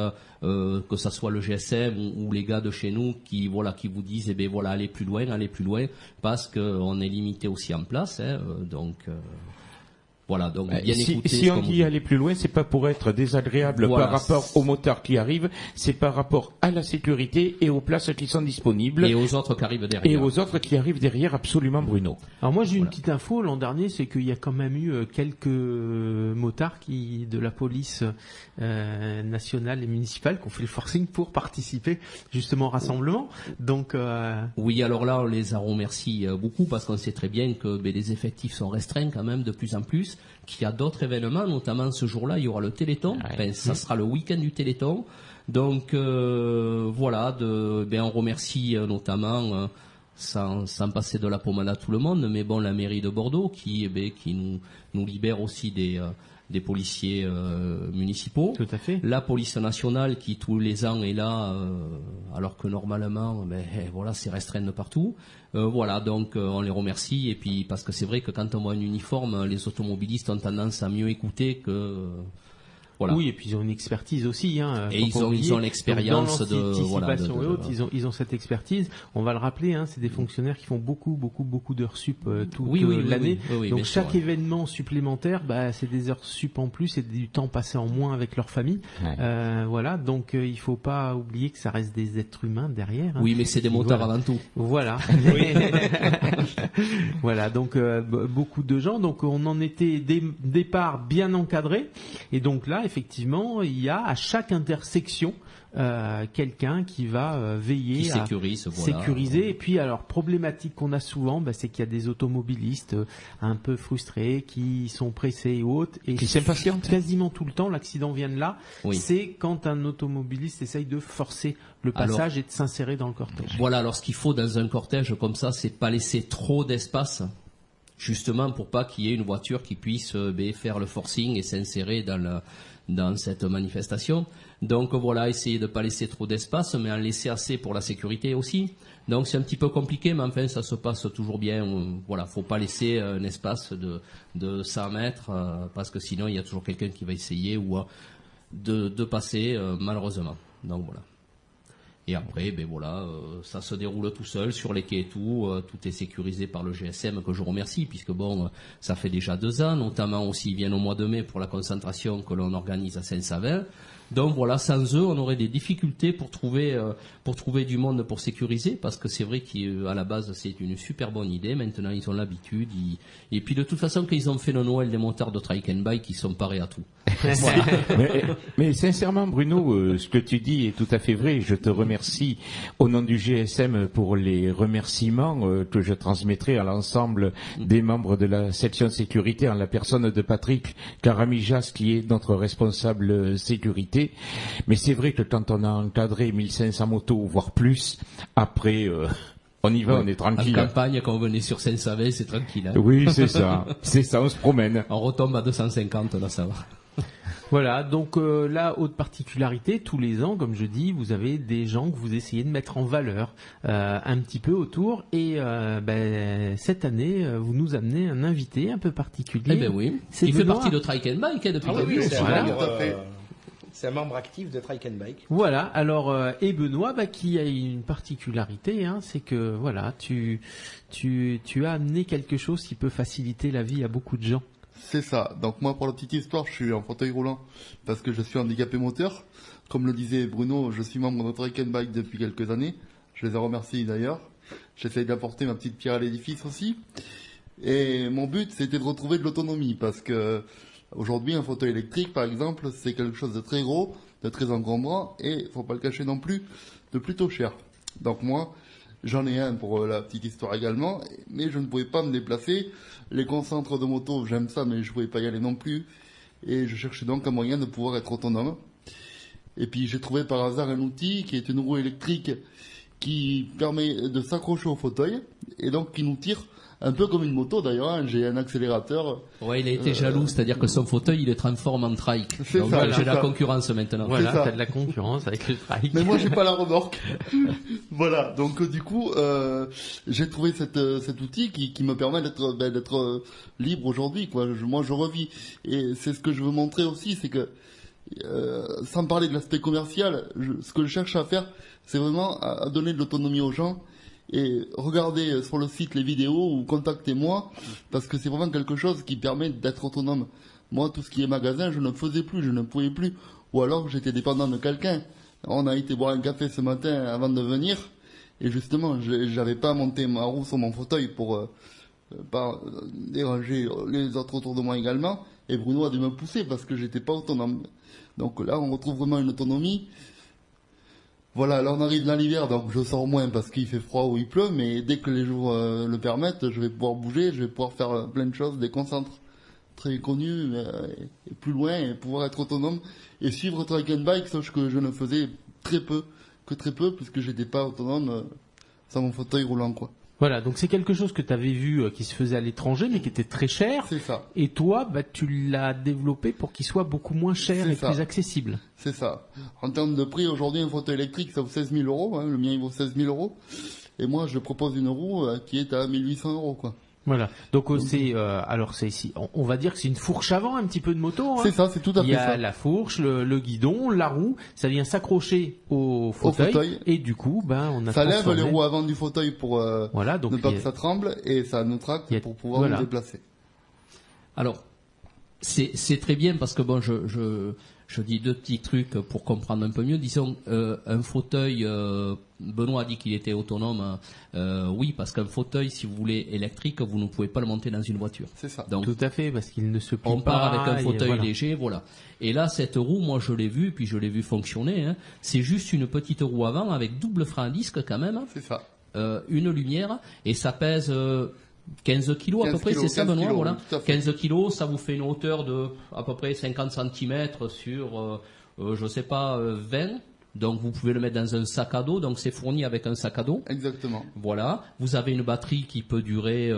que ça soit le GSM ou les gars de chez nous qui vous disent, allez plus loin, parce qu'on est limité aussi en place, donc, voilà, donc bien écouter. Si on dit aller plus loin, c'est pas pour être désagréable par rapport aux motards qui arrivent, c'est par rapport à la sécurité et aux places qui sont disponibles. Et aux autres qui arrivent derrière. Et aux autres qui arrivent derrière, absolument, Bruno. Alors moi j'ai une petite info l'an dernier, c'est qu'il y a quand même eu quelques motards de la police nationale et municipale qui ont fait le forcing pour participer justement au rassemblement. Donc oui, alors là on les a remerciés beaucoup parce qu'on sait très bien que les effectifs sont restreints quand même de plus en plus. Qu'il y a d'autres événements, notamment ce jour-là, il y aura le Téléthon. Ça sera le week-end du Téléthon. Donc on remercie notamment, sans passer de la pommade à tout le monde, mais la mairie de Bordeaux qui nous libère aussi des policiers municipaux. Tout à fait. La police nationale qui tous les ans est là, alors que normalement, c'est restreint de partout. Donc on les remercie et puis parce que c'est vrai que quand on voit un uniforme, les automobilistes ont tendance à mieux écouter que. Voilà. Oui, et puis ils ont une expertise aussi. Et ils ont l'expérience de ils ont cette expertise. On va le rappeler, c'est des fonctionnaires qui font beaucoup d'heures sup toute l'année. Donc chaque événement supplémentaire, c'est des heures sup en plus et du temps passé en moins avec leur famille. Voilà, donc il faut pas oublier que ça reste des êtres humains derrière. Oui, mais c'est des motards avant tout. Voilà. Voilà, donc beaucoup de gens. Donc on en était départ bien encadré et donc là. Effectivement, il y a à chaque intersection quelqu'un qui va veiller qui à sécuriser. Et puis, alors, problématique qu'on a souvent, c'est qu'il y a des automobilistes un peu frustrés, qui sont pressés et autres. Et qui s'impatientent. Quasiment tout le temps, l'accident vient de là. Oui. C'est quand un automobiliste essaye de forcer le passage et de s'insérer dans le cortège. Voilà, alors ce qu'il faut dans un cortège comme ça, c'est pas laisser trop d'espace. justement pour pas qu'il y ait une voiture qui puisse faire le forcing et s'insérer dans cette manifestation. Donc voilà, essayer de pas laisser trop d'espace, mais en laisser assez pour la sécurité aussi. Donc c'est un petit peu compliqué, mais enfin ça se passe toujours bien. Voilà, faut pas laisser un espace de 100 mètres, parce que sinon il y a toujours quelqu'un qui va essayer ou de passer, malheureusement. Donc voilà. Et après, ça se déroule tout seul sur les quais et tout. Tout est sécurisé par le GSM, que je remercie, puisque ça fait déjà 2 ans, notamment aussi ils viennent au mois de mai pour la concentration que l'on organise à Saint-Savin. Donc voilà, sans eux, on aurait des difficultés pour trouver du monde pour sécuriser, parce que c'est vrai qu'à la base c'est une super bonne idée. Maintenant ils ont l'habitude, et puis de toute façon quand ils ont fait le Noël des monteurs de Trike and Bike, ils sont parés à tout. Voilà. mais sincèrement, Bruno, ce que tu dis est tout à fait vrai. Je te remercie au nom du GSM pour les remerciements que je transmettrai à l'ensemble des membres de la section sécurité, en la personne de Patrick Caramijas, qui est notre responsable sécurité. Mais c'est vrai que quand on a encadré 1500 motos, voire plus, après, on y va, on est tranquille. En campagne, quand on venait sur Saint-Savin, c'est tranquille. Hein. Oui, c'est ça, on se promène. On retombe à 250, là, ça va. Voilà, donc là, autre particularité, tous les ans, comme je dis, vous avez des gens que vous essayez de mettre en valeur un petit peu autour, et cette année, vous nous amenez un invité un peu particulier. Eh ben oui, il fait partie de Trike and Bike depuis le début. C'est un membre actif de Trike and Bike. Voilà, alors et Benoît, qui a une particularité, c'est que voilà, tu as amené quelque chose qui peut faciliter la vie à beaucoup de gens. C'est ça. Donc moi, pour la petite histoire, je suis en fauteuil roulant parce que je suis handicapé moteur. Comme le disait Bruno, je suis membre de Trike and Bike depuis quelques années. Je les ai remerciés d'ailleurs. J'essaie d'apporter ma petite pierre à l'édifice aussi. Et mon but, c'était de retrouver de l'autonomie, parce que aujourd'hui, un fauteuil électrique, par exemple, c'est quelque chose de très gros, de très encombrant, et faut pas le cacher non plus, de plutôt cher. Donc moi, j'en ai un pour la petite histoire également, mais je ne pouvais pas me déplacer. Les concentres de moto, j'aime ça, mais je pouvais pas y aller non plus. Et je cherchais donc un moyen de pouvoir être autonome. Et puis j'ai trouvé par hasard un outil qui est une roue électrique qui permet de s'accrocher au fauteuil, et donc qui nous tire un peu comme une moto d'ailleurs. J'ai un accélérateur. Ouais, il a été jaloux, c'est-à-dire que son fauteuil, il le transforme en trike. C'est donc ça, j'ai la concurrence maintenant. Voilà, t'as de la concurrence avec le trike. Mais moi, j'ai pas la remorque. Voilà. Donc du coup, j'ai trouvé cet outil qui me permet d'être libre aujourd'hui, quoi. Moi, je revis. Et c'est ce que je veux montrer aussi, c'est que sans parler de l'aspect commercial, ce que je cherche à faire, c'est vraiment à donner de l'autonomie aux gens. Et regardez sur le site les vidéos ou contactez-moi, parce que c'est vraiment quelque chose qui permet d'être autonome. Moi, tout ce qui est magasin, je ne faisais plus, je ne pouvais plus, ou alors j'étais dépendant de quelqu'un. On a été boire un café ce matin avant de venir, et justement, j'avais pas monté ma roue sur mon fauteuil pour pas déranger les autres autour de moi également, et Bruno a dû me pousser parce que j'étais pas autonome. Donc là, on retrouve vraiment une autonomie. Voilà, là on arrive dans l'hiver, donc je sors moins parce qu'il fait froid ou il pleut, mais dès que les jours le permettent, je vais pouvoir bouger, je vais pouvoir faire plein de choses, des concentres très connus, et plus loin, et pouvoir être autonome, et suivre Trike and Bike, sauf que je ne faisais très peu, puisque j'étais pas autonome sans mon fauteuil roulant, quoi. Voilà, donc c'est quelque chose que tu avais vu qui se faisait à l'étranger, mais qui était très cher. C'est ça. Et toi, tu l'as développé pour qu'il soit beaucoup moins cher et plus accessible. C'est ça. En termes de prix, aujourd'hui, un fauteuil électrique, ça vaut 16 000 €. Le mien, il vaut 16 000 €. Et moi, je propose une roue qui est à 1 800 €, quoi. Voilà. Donc c'est alors c'est ici. On va dire que c'est une fourche avant un petit peu de moto. C'est ça, c'est tout à fait ça. Il y a la fourche, le guidon, la roue. Ça vient s'accrocher au fauteuil. Et du coup, on a. Ça lève les roues avant du fauteuil pour donc ne pas que ça tremble, et ça nous tracte pour pouvoir nous déplacer. Alors c'est très bien, parce que je dis 2 petits trucs pour comprendre un peu mieux. Disons, un fauteuil, Benoît a dit qu'il était autonome. Oui, parce qu'un fauteuil, si vous voulez, électrique, vous ne pouvez pas le monter dans une voiture. C'est ça. Donc, tout à fait, parce qu'il ne se plie pas. On part avec un fauteuil léger, voilà. Et là, cette roue, moi je l'ai vue, puis je l'ai vue fonctionner. C'est juste une petite roue avant avec double frein à disque quand même. C'est ça. Une lumière, et ça pèse 15 kilos à peu près, c'est ça Benoît, voilà. 15 kilos, ça vous fait une hauteur de à peu près 50 cm sur, je sais pas, 20, Donc vous pouvez le mettre dans un sac à dos, donc c'est fourni avec un sac à dos. Exactement. Voilà, vous avez une batterie qui peut durer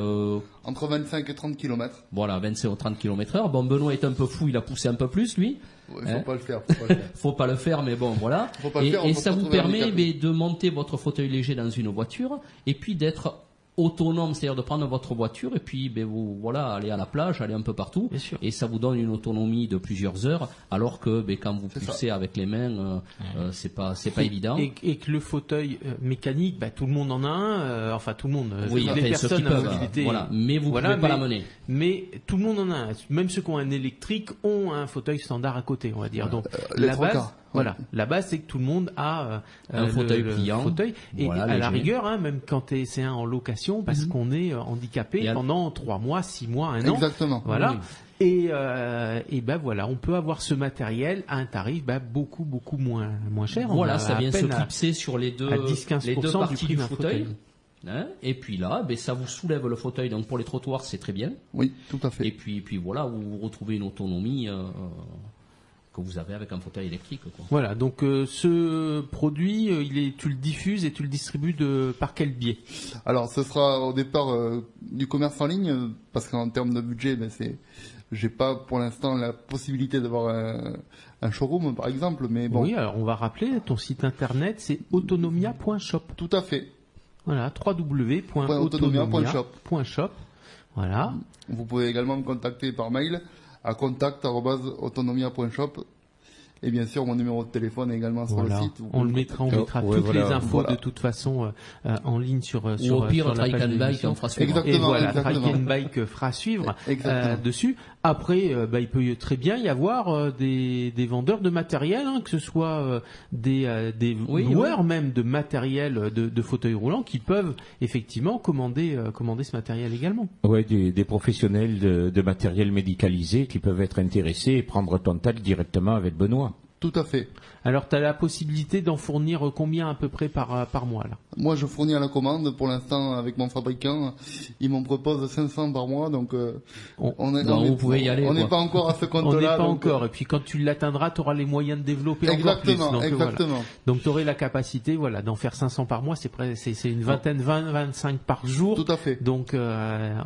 entre 25 et 30 km. Voilà, 25 ou 30 km/h. Bon, Benoît est un peu fou, il a poussé un peu plus lui. Ouais, faut pas le faire. Faut pas le faire. Faut pas le faire, mais bon, voilà. Faut pas le faire, on Et peut ça pas vous trouver un permet handicapé. de monter votre fauteuil léger dans une voiture et puis d'être autonome, c'est-à-dire de prendre votre voiture et puis vous voilà, aller à la plage, aller un peu partout. Bien sûr. Et ça vous donne une autonomie de plusieurs heures, alors que quand vous C'est poussez avec les mains, c'est pas évident. Et que le fauteuil mécanique, tout le monde en a un. Enfin, tout le monde. Oui, les enfin, ceux personnes qui à peuvent, mobilité. voilà. Mais vous Voilà, pouvez pas la mener. Mais tout le monde en a un. Même ceux qui ont un électrique ont un fauteuil standard à côté, on va dire. Donc les la trois base, quarts. voilà, la base c'est que tout le monde a Un fauteuil pliant. fauteuil. Et Voilà, à la léger. rigueur, même quand c'est un en location, parce qu'on est handicapé Et à- pendant 3 mois, 6 mois, 1 an. Exactement. Voilà. Oui. Et voilà, on peut avoir ce matériel à un tarif beaucoup moins cher. On Voilà, a ça à vient se peine à- clipser sur les deux, à 10-15% les deux du parties prix du d'un fauteuil. fauteuil. Hein, et puis là, ça vous soulève le fauteuil. Donc pour les trottoirs, c'est très bien. Oui, tout à fait. Et puis voilà, vous retrouvez une autonomie que vous avez avec un fauteuil électrique, quoi. Voilà, donc ce produit, tu le diffuses et tu le distribues par quel biais? Alors, ce sera au départ du commerce en ligne, parce qu'en termes de budget, j'ai pas pour l'instant la possibilité d'avoir un showroom, par exemple, mais bon. Oui, alors on va rappeler, ton site internet, c'est autonomia.shop. Tout à fait. Voilà, www.autonomia.shop. Voilà. Vous pouvez également me contacter par mail à contact@autonomia.shop. Et bien sûr, mon numéro de téléphone est également sur Voilà. le site. Vous On pouvez le me mettra, contacter. toutes les infos Voilà. de toute façon en ligne sur Ou au sur pire, la Trike page and de Bike, l'émission. on fera suivre. Exactement. Et voilà, exactement. Trike and Bike fera suivre Exactement. dessus. Après, il peut très bien y avoir des vendeurs de matériel, que ce soit des Oui, loueurs même de matériel de fauteuils roulants qui peuvent effectivement commander ce matériel également. Ouais, des professionnels de matériel médicalisé qui peuvent être intéressés et prendre contact directement avec Benoît. Tout à fait. Alors, tu as la possibilité d'en fournir combien à peu près par mois là? Moi, je fournis à la commande. Pour l'instant, avec mon fabricant, il m'en propose 500 par mois. Donc, vous pouvez y aller, On n'est quoi. pas encore à ce On n'est compte-là. pas donc, encore. Et puis quand tu l'atteindras, tu auras les moyens de développer encore plus. Exactement, Donc, exactement. voilà. Donc tu aurais la capacité, d'en faire 500 par mois. C'est une vingtaine, 20-25 par jour. Tout à fait. Donc tu Et as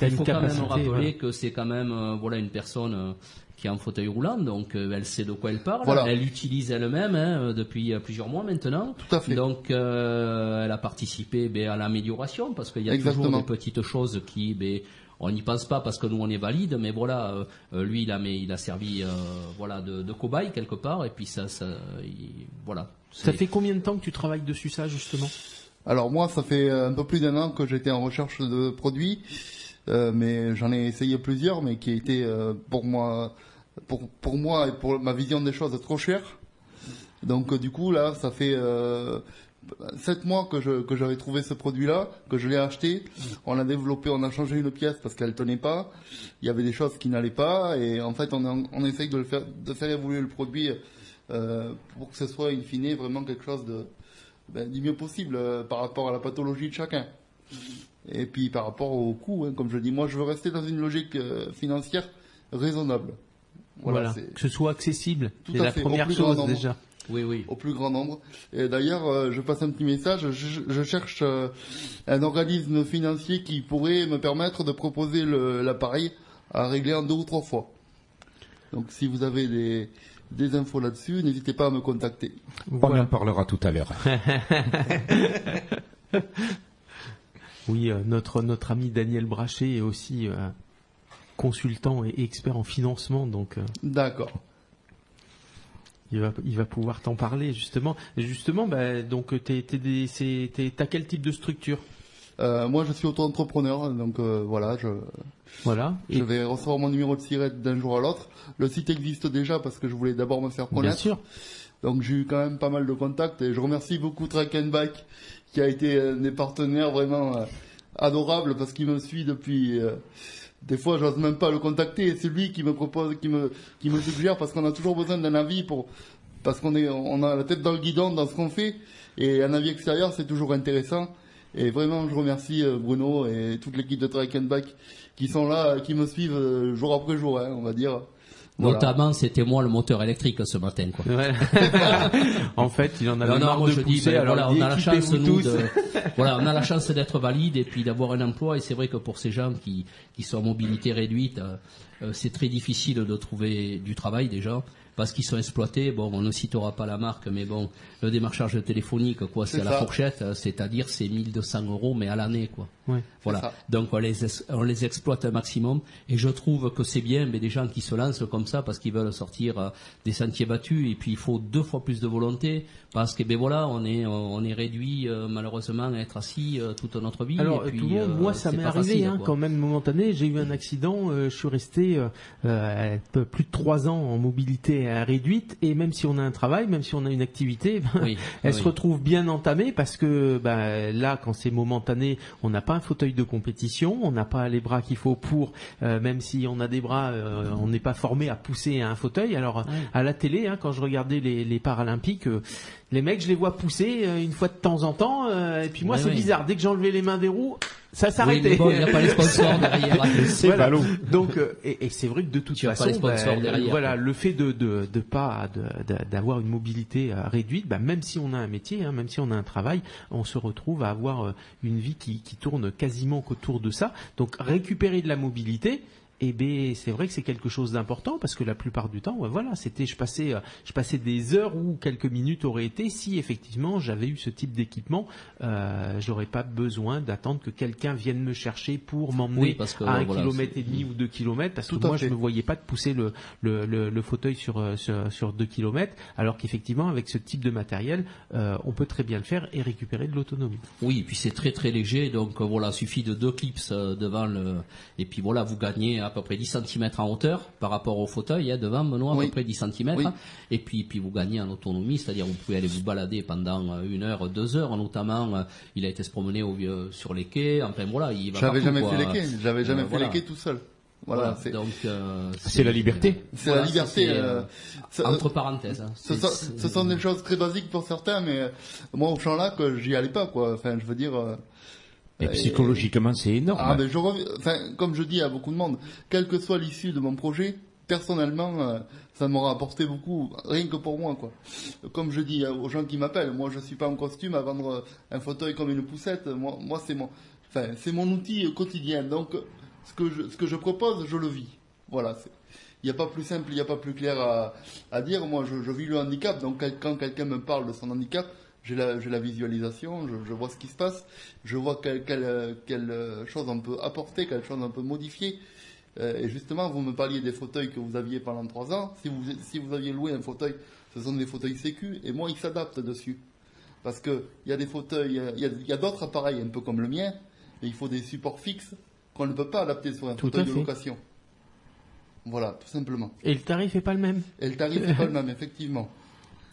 il une faut quand même capacité. rappeler voilà. que c'est quand même une personne qui est en fauteuil roulant, donc elle sait de quoi elle parle. Voilà. Elle l'utilise elle-même depuis plusieurs mois maintenant. Tout à fait. Donc elle a participé à l'amélioration parce qu'il y a Exactement. toujours des petites choses qui on n'y pense pas parce que nous on est valide, mais voilà, lui il a servi de cobaye quelque part et puis voilà. Ça fait combien de temps que tu travailles dessus ça justement? Alors moi, ça fait un peu plus d'1 an que j'étais en recherche de produits, mais j'en ai essayé plusieurs, mais qui étaient pour moi et pour ma vision des choses trop chers. Donc du coup là, ça fait 7 mois que j'avais trouvé ce produit-là, que je l'ai acheté. On l'a développé, on a changé une pièce parce qu'elle tenait pas. Il y avait des choses qui n'allaient pas, et en fait on essaye de faire évoluer le produit pour que ce soit in fine vraiment quelque chose du mieux possible par rapport à la pathologie de chacun. Et puis par rapport au coût, comme je dis, moi je veux rester dans une logique financière raisonnable. Voilà, c'est que ce soit accessible. Tout C'est à la fait, au première plus grand chose nombre. déjà. Oui. au plus grand nombre. Et d'ailleurs, je passe un petit message, je cherche un organisme financier qui pourrait me permettre de proposer l'appareil à régler en 2 ou 3 fois. Donc si vous avez des infos là-dessus, n'hésitez pas à me contacter. On Voilà. en parlera tout à l'heure. Oui, notre ami Daniel Brachet est aussi consultant et expert en financement, donc D'accord. il va pouvoir t'en parler justement. Justement, donc t'as quel type de structure? Moi, je suis auto-entrepreneur, donc voilà, Voilà. je vais recevoir mon numéro de SIRET d'un jour à l'autre. Le site existe déjà parce que je voulais d'abord me faire Bien connaître. sûr. Donc j'ai eu quand même pas mal de contacts et je remercie beaucoup Trike and Bike qui a été un des partenaires vraiment adorables parce qu'il me suit depuis. Des fois, j'ose même pas le contacter et c'est lui qui me propose, qui me suggère parce qu'on a toujours besoin d'un avis parce qu'on a la tête dans le guidon dans ce qu'on fait et un avis extérieur c'est toujours intéressant. Et vraiment, je remercie Bruno et toute l'équipe de Trike and Bike qui sont là, qui me suivent jour après jour, on va dire. Voilà. Notamment, c'était moi le moteur électrique ce matin, quoi. Ouais. En fait, il en avait marre moi, de je pousser, dis, alors voilà, il dit, on a la chance, équipez-vous nous, tous. voilà, on a la chance d'être valide et puis d'avoir un emploi. Et c'est vrai que pour ces gens qui sont à mobilité réduite, c'est très difficile de trouver du travail déjà. Parce qu'ils sont exploités, bon, on ne citera pas la marque, mais bon, le démarchage téléphonique, quoi, c'est à la fourchette, c'est-à-dire c'est 1200 €, mais à l'année, quoi. Ouais. Voilà. Donc on les exploite un maximum, et je trouve que c'est bien, mais des gens qui se lancent comme ça parce qu'ils veulent sortir des sentiers battus, et puis il faut 2 fois plus de volonté, parce que ben voilà, on est réduit malheureusement à être assis toute notre vie. Alors et puis, tout le monde, moi ça c'est m'est pas arrivé facile, hein, quoi. quand même momentané, j'ai eu un accident, je suis resté plus de 3 ans en mobilité réduite, et même si on a un travail, même si on a une activité, Oui, elle oui. se retrouve bien entamée parce que là quand c'est momentané, on n'a pas un fauteuil de compétition, on n'a pas les bras qu'il faut pour, même si on a des bras, on n'est pas formé à pousser un fauteuil. Alors à la télé, hein, quand je regardais les Paralympiques, les mecs je les vois pousser une fois de temps en temps, et puis moi Ouais, c'est ouais. bizarre, dès que j'enlevais les mains des roues, ça Oui, s'arrêtait. mais bon, il n'y a pas les sponsors derrière. C'est Voilà. ballot. Donc et c'est vrai que de toute Tu as pas façon, les sponsors derrière, voilà, quoi. le fait d'avoir une mobilité réduite, même si on a un métier, hein, même si on a un travail, on se retrouve à avoir une vie qui tourne quasiment qu'autour de ça. Donc récupérer de la mobilité. Et ben c'est vrai que c'est quelque chose d'important parce que la plupart du temps, voilà, c'était je passais des heures ou quelques minutes auraient été si effectivement j'avais eu ce type d'équipement, j'aurais pas besoin d'attendre que quelqu'un vienne me chercher pour m'emmener Oui, parce que, à 1,5 voilà, kilomètre ou 2 kilomètres parce Tout que à moi fait. je me voyais pas de pousser le fauteuil sur 2 kilomètres, alors qu'effectivement avec ce type de matériel, on peut très bien le faire et récupérer de l'autonomie. Oui, et puis c'est très très léger, donc voilà, suffit de 2 clips devant le, et puis voilà, vous gagnez à peu près 10 cm en hauteur par rapport au fauteuil, hein, devant Benoît, à Oui. peu près 10 cm, Oui. et puis vous gagnez en autonomie, c'est-à-dire vous pouvez aller vous balader pendant 1 heure, 2 heures, notamment, il a été se promener sur les quais, enfin voilà, il va J'avais partout, jamais quoi. fait les quais, j'avais jamais fait voilà. les quais tout seul. Voilà, c'est donc C'est la liberté. la liberté. Ça- entre parenthèses. Hein. ce sont des choses très basiques pour certains, mais moi au Champ-Lac, j'y allais pas, quoi. Enfin, je veux dire. Et psychologiquement, c'est énorme. Ah ben comme je dis à beaucoup de monde, quelle que soit l'issue de mon projet, personnellement, ça m'aura apporté beaucoup, rien que pour moi, quoi. Comme je dis aux gens qui m'appellent, moi je suis pas en costume à vendre un fauteuil comme une poussette. Moi c'est mon outil quotidien. Donc ce que je propose, je le vis. Voilà. Il n'y a pas plus simple, il n'y a pas plus clair à dire. Moi, je vis le handicap, donc quand quelqu'un me parle de son handicap, j'ai la visualisation, je vois ce qui se passe, je vois quelle chose on peut apporter, quelle chose on peut modifier. Et justement, vous me parliez des fauteuils que vous aviez pendant 3 ans. Si vous aviez loué un fauteuil, ce sont des fauteuils sécu, et moi, ils s'adaptent dessus. Parce que il y a des fauteuils, il y a d'autres appareils, un peu comme le mien, et il faut des supports fixes qu'on ne peut pas adapter sur un Tout fauteuil à de fait. location. Voilà, tout simplement. Et le tarif est pas le même. Et le tarif n'est pas le même, effectivement.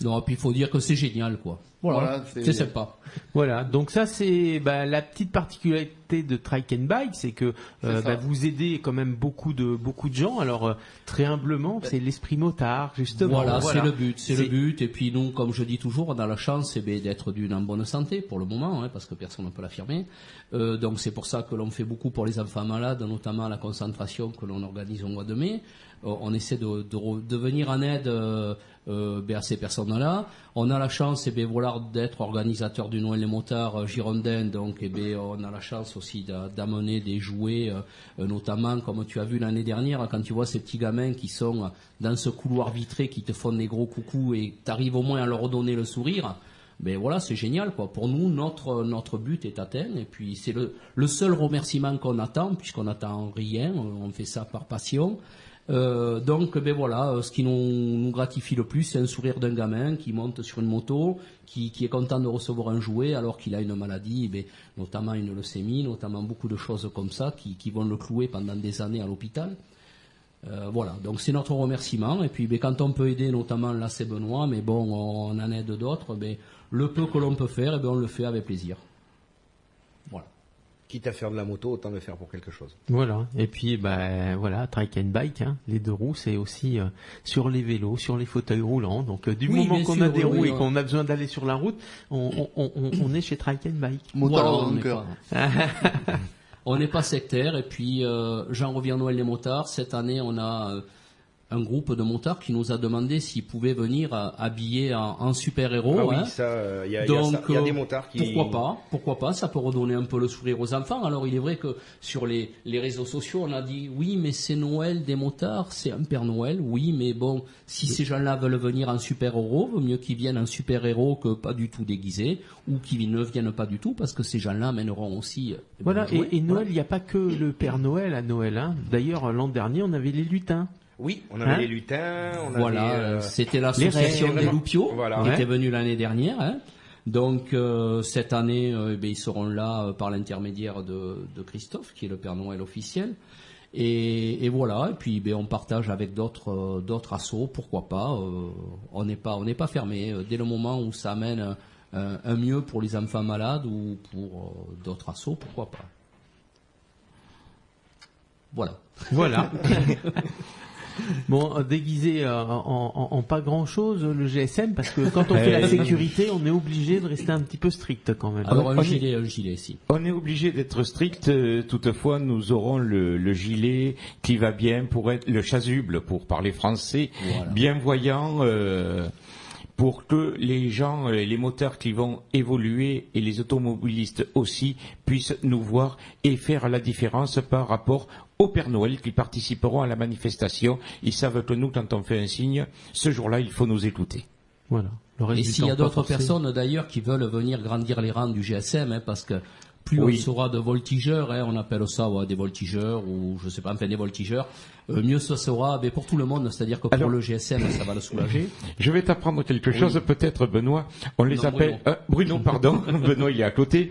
Non, puis il faut dire que c'est génial, quoi. Voilà, c'est sympa. Voilà, donc ça c'est la petite particularité de Trike and Bike, c'est que ça. vous aidez quand même beaucoup de gens. Alors très humblement, c'est l'esprit motard justement. Voilà, c'est le but. Et puis nous, comme je dis toujours, on a la chance d'être en bonne santé pour le moment, hein, parce que personne ne peut l'affirmer. Donc c'est pour ça que l'on fait beaucoup pour les enfants malades, notamment la concentration que l'on organise au mois de mai. On essaie de venir en aide à ces personnes-là. On a la chance d'être organisateur du Noël des motards girondin, donc on a la chance aussi d'amener des jouets, notamment comme tu as vu l'année dernière, quand tu vois ces petits gamins qui sont dans ce couloir vitré, qui te font des gros coucous et tu arrives au moins à leur donner le sourire. Ben voilà, c'est génial, quoi. Pour nous, notre but est atteint, et puis c'est le seul remerciement qu'on attend, puisqu'on n'attend rien, on fait ça par passion. Donc ce qui nous gratifie le plus, c'est un sourire d'un gamin qui monte sur une moto, qui est content de recevoir un jouet alors qu'il a une maladie, notamment une leucémie, notamment beaucoup de choses comme ça qui vont le clouer pendant des années à l'hôpital. Voilà, donc c'est notre remerciement. Et puis quand on peut aider, notamment là c'est Benoît, mais bon, on en aide d'autres, le peu que l'on peut faire, on le fait avec plaisir. Voilà. Quitte à faire de la moto, autant le faire pour quelque chose. Voilà. Et puis voilà, Trike and Bike, hein, les 2 roues, c'est aussi sur les vélos, sur les fauteuils roulants. Donc moment qu'on a des roues et qu'on a besoin d'aller sur la route, on est chez Trike and Bike. Moteur dans le cœur. On n'est pas sectaire. Et puis j'en reviens à Noël des motards. Cette année, on a un groupe de motards qui nous a demandé s'ils pouvaient venir habillés en super-héros. Ah oui, hein. ça, il y a des motards qui... Pourquoi pas, ça peut redonner un peu le sourire aux enfants. Alors il est vrai que sur les réseaux sociaux, on a dit oui, mais c'est Noël des motards, c'est un Père Noël, oui, mais bon, si ces gens-là veulent venir en super-héros, vaut mieux qu'ils viennent en super-héros que pas du tout déguisés, ou qu'ils ne viennent pas du tout, parce que ces gens-là amèneront aussi... Voilà, et Noël, il n'y a pas que le Père Noël à Noël. Hein. D'ailleurs, l'an dernier, on avait les lutins. Oui, on avait les lutins, on avait... C'était l'association des Loupiaux qui était venue l'année dernière. Hein. Donc cette année, ils seront là par l'intermédiaire de Christophe, qui est le Père Noël officiel. Et voilà. Et puis on partage avec d'autres assos. Pourquoi pas On n'est pas fermé. Dès le moment où ça amène un mieux pour les enfants malades ou pour d'autres assos, pourquoi pas. Voilà. Bon, déguisé en pas grand-chose, le GSM, parce que quand on fait la sécurité, on est obligé de rester un petit peu strict quand même. Alors un gilet, si. On est obligé d'être strict, toutefois nous aurons le gilet qui va bien pour être le chasuble, pour parler français, bien voyant, pour que les gens, les motards qui vont évoluer et les automobilistes aussi puissent nous voir et faire la différence par rapport au Père Noël qui participeront à la manifestation. Ils savent que nous, quand on fait un signe, ce jour-là, il faut nous écouter. Voilà. Et s'il y a d'autres personnes d'ailleurs qui veulent venir grandir les rangs du GSM, parce que plus on sera de voltigeurs, on appelle ça des voltigeurs ou je sais pas, enfin des voltigeurs, mieux ce sera pour tout le monde, c'est-à-dire que pour le GSM, ça va le soulager. Je vais t'apprendre quelque chose, peut-être Benoît, on les appelle... Bruno, pardon, Benoît il est à côté.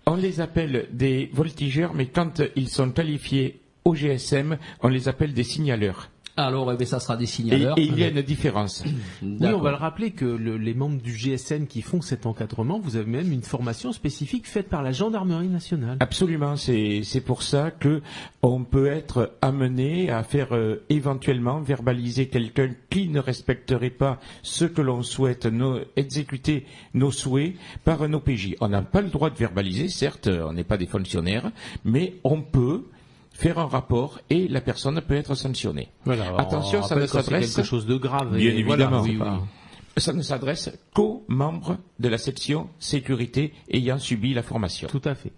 On les appelle des voltigeurs, mais quand ils sont qualifiés au GSM, on les appelle des signaleurs. Alors, ça sera des signaleurs. Et il y a une différence. Oui, on va le rappeler que les membres du GSM qui font cet encadrement, vous avez même une formation spécifique faite par la Gendarmerie nationale. Absolument, c'est pour ça que on peut être amené à faire éventuellement verbaliser quelqu'un qui ne respecterait pas ce que l'on souhaite, exécuter nos souhaits par un OPJ. On n'a pas le droit de verbaliser, certes, on n'est pas des fonctionnaires, mais on peut faire un rapport et la personne peut être sanctionnée. Voilà, attention, ça ne s'adresse quelque chose de grave. Bien évidemment. Voilà, ça ne s'adresse qu'aux membres de la section sécurité ayant subi la formation. Tout à fait.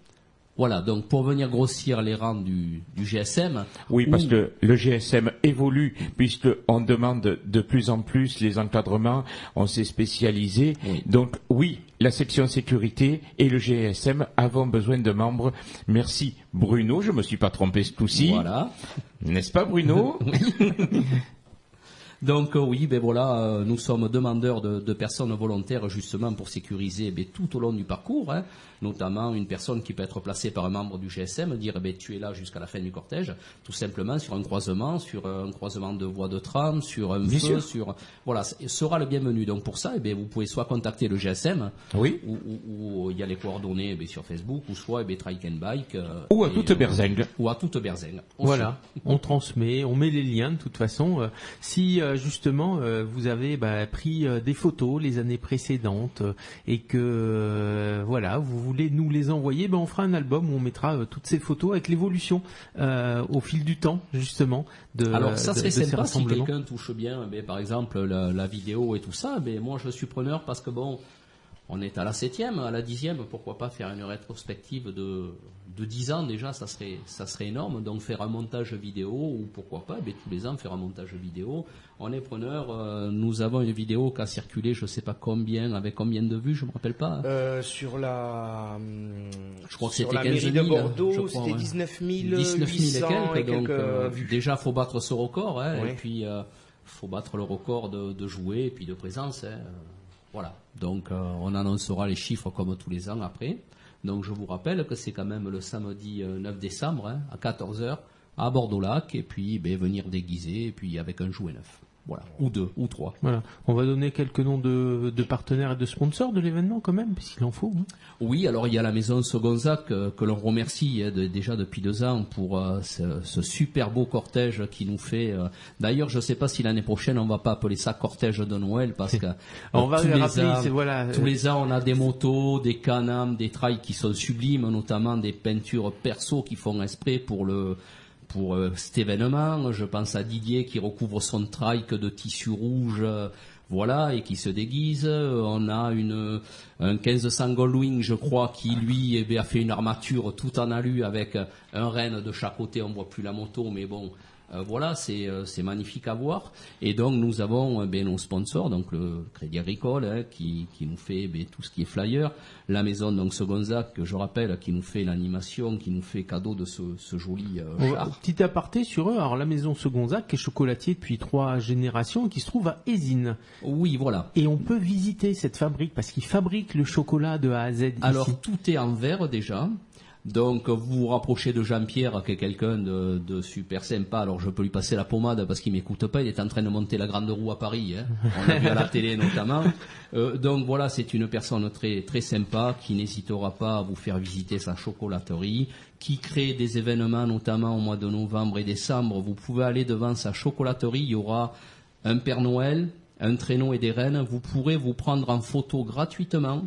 Voilà, donc pour venir grossir les rangs du GSM... Oui, parce que le GSM évolue, puisqu'on demande de plus en plus les encadrements, on s'est spécialisé. Oui. Donc oui, la section sécurité et le GSM avons besoin de membres. Merci Bruno, je me suis pas trompé ce coup-ci. Voilà. N'est-ce pas Bruno? Donc nous sommes demandeurs de personnes volontaires justement pour sécuriser tout au long du parcours, notamment une personne qui peut être placée par un membre du GSM, dire tu es là jusqu'à la fin du cortège, tout simplement sur un croisement de voies de tram, sur un feu, sera le bienvenu. Donc pour ça, vous pouvez soit contacter le GSM, ou il y a les coordonnées sur Facebook, ou soit Trike and Bike, ou à toute Berzingue. Voilà, on transmet, on met les liens de toute façon. Si justement vous avez pris des photos les années précédentes et que vous voulez nous les envoyer, on fera un album où on mettra toutes ces photos avec l'évolution au fil du temps justement alors ça serait sympa si quelqu'un touche bien par exemple la vidéo et tout ça, moi je suis preneur parce que on est à la 7e, à la 10e, pourquoi pas faire une rétrospective de 10 ans déjà, ça serait énorme. Donc faire un montage vidéo, ou pourquoi pas, tous les ans faire un montage vidéo. On est preneur, nous avons une vidéo qui a circulé, je sais pas combien, avec combien de vues, je me rappelle pas. Sur la... Je crois que c'était 15 mairie 000, de Bordeaux, c'était 19 800 et quelques vues. Déjà, faut battre ce record, et puis faut battre le record de jouets et puis de présence, Voilà, donc on annoncera les chiffres comme tous les ans après. Donc je vous rappelle que c'est quand même le samedi 9 décembre à 14h à Bordeaux-Lac, et puis venir déguisé, et puis avec un jouet neuf. Voilà, ou 2, ou 3. Voilà. On va donner quelques noms de partenaires et de sponsors de l'événement quand même, puisqu'il en faut. Oui, alors il y a la maison Segonzac que l'on remercie déjà depuis 2 ans pour ce super beau cortège qui nous fait. D'ailleurs, je ne sais pas si l'année prochaine on va pas appeler ça cortège de Noël, parce que on va le rappeler. Tous les ans, on a des motos, des Can-Am, des trails qui sont sublimes, notamment des peintures perso qui font exprès pour pour cet événement. Je pense à Didier qui recouvre son trike de tissu rouge, voilà, et qui se déguise. On a un 1500 Goldwing, je crois, qui lui a fait une armature tout en alu avec un renne de chaque côté. On voit plus la moto, mais bon. Voilà, c'est magnifique à voir. Et donc nous avons nos sponsors, donc le Crédit Agricole qui nous fait tout ce qui est flyer, la maison donc Segonzac, que je rappelle, qui nous fait l'animation, qui nous fait cadeau de ce joli char. Petit aparté sur eux. Alors la maison Segonzac qui est chocolatier depuis 3 générations et qui se trouve à Ésine. Oui, voilà. Et on peut visiter cette fabrique parce qu'ils fabriquent le chocolat de A à Z. Alors ici. tout est en verre déjà. Donc vous vous rapprochez de Jean-Pierre, qui est quelqu'un de super sympa. Alors je peux lui passer la pommade parce qu'il m'écoute pas. Il est en train de monter la grande roue à Paris. On l'a vu à la télé notamment. Donc voilà, c'est une personne très très sympa qui n'hésitera pas à vous faire visiter sa chocolaterie, qui crée des événements notamment au mois de novembre et décembre. Vous pouvez aller devant sa chocolaterie. Il y aura un Père Noël, un traîneau et des rennes. Vous pourrez vous prendre en photo gratuitement.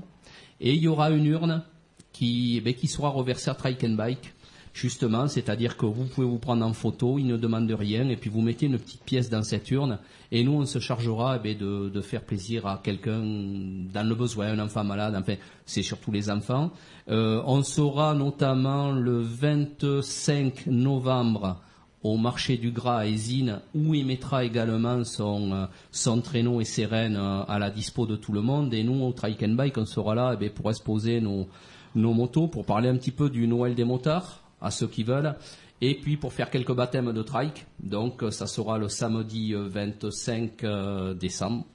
Et il y aura une urne qui sera reversé à Trike and Bike, justement, c'est-à-dire que vous pouvez vous prendre en photo, il ne demande rien, et puis vous mettez une petite pièce dans cette urne, et nous on se chargera de faire plaisir à quelqu'un dans le besoin, un enfant malade, enfin c'est surtout les enfants. On sera notamment le 25 novembre au marché du Gras à Ésine, où il mettra également son traîneau et ses rennes à la dispo de tout le monde, et nous au Trike and Bike on sera là pour exposer nos motos, pour parler un petit peu du Noël des motards, à ceux qui veulent, et puis pour faire quelques baptêmes de trike. Donc ça sera le samedi 25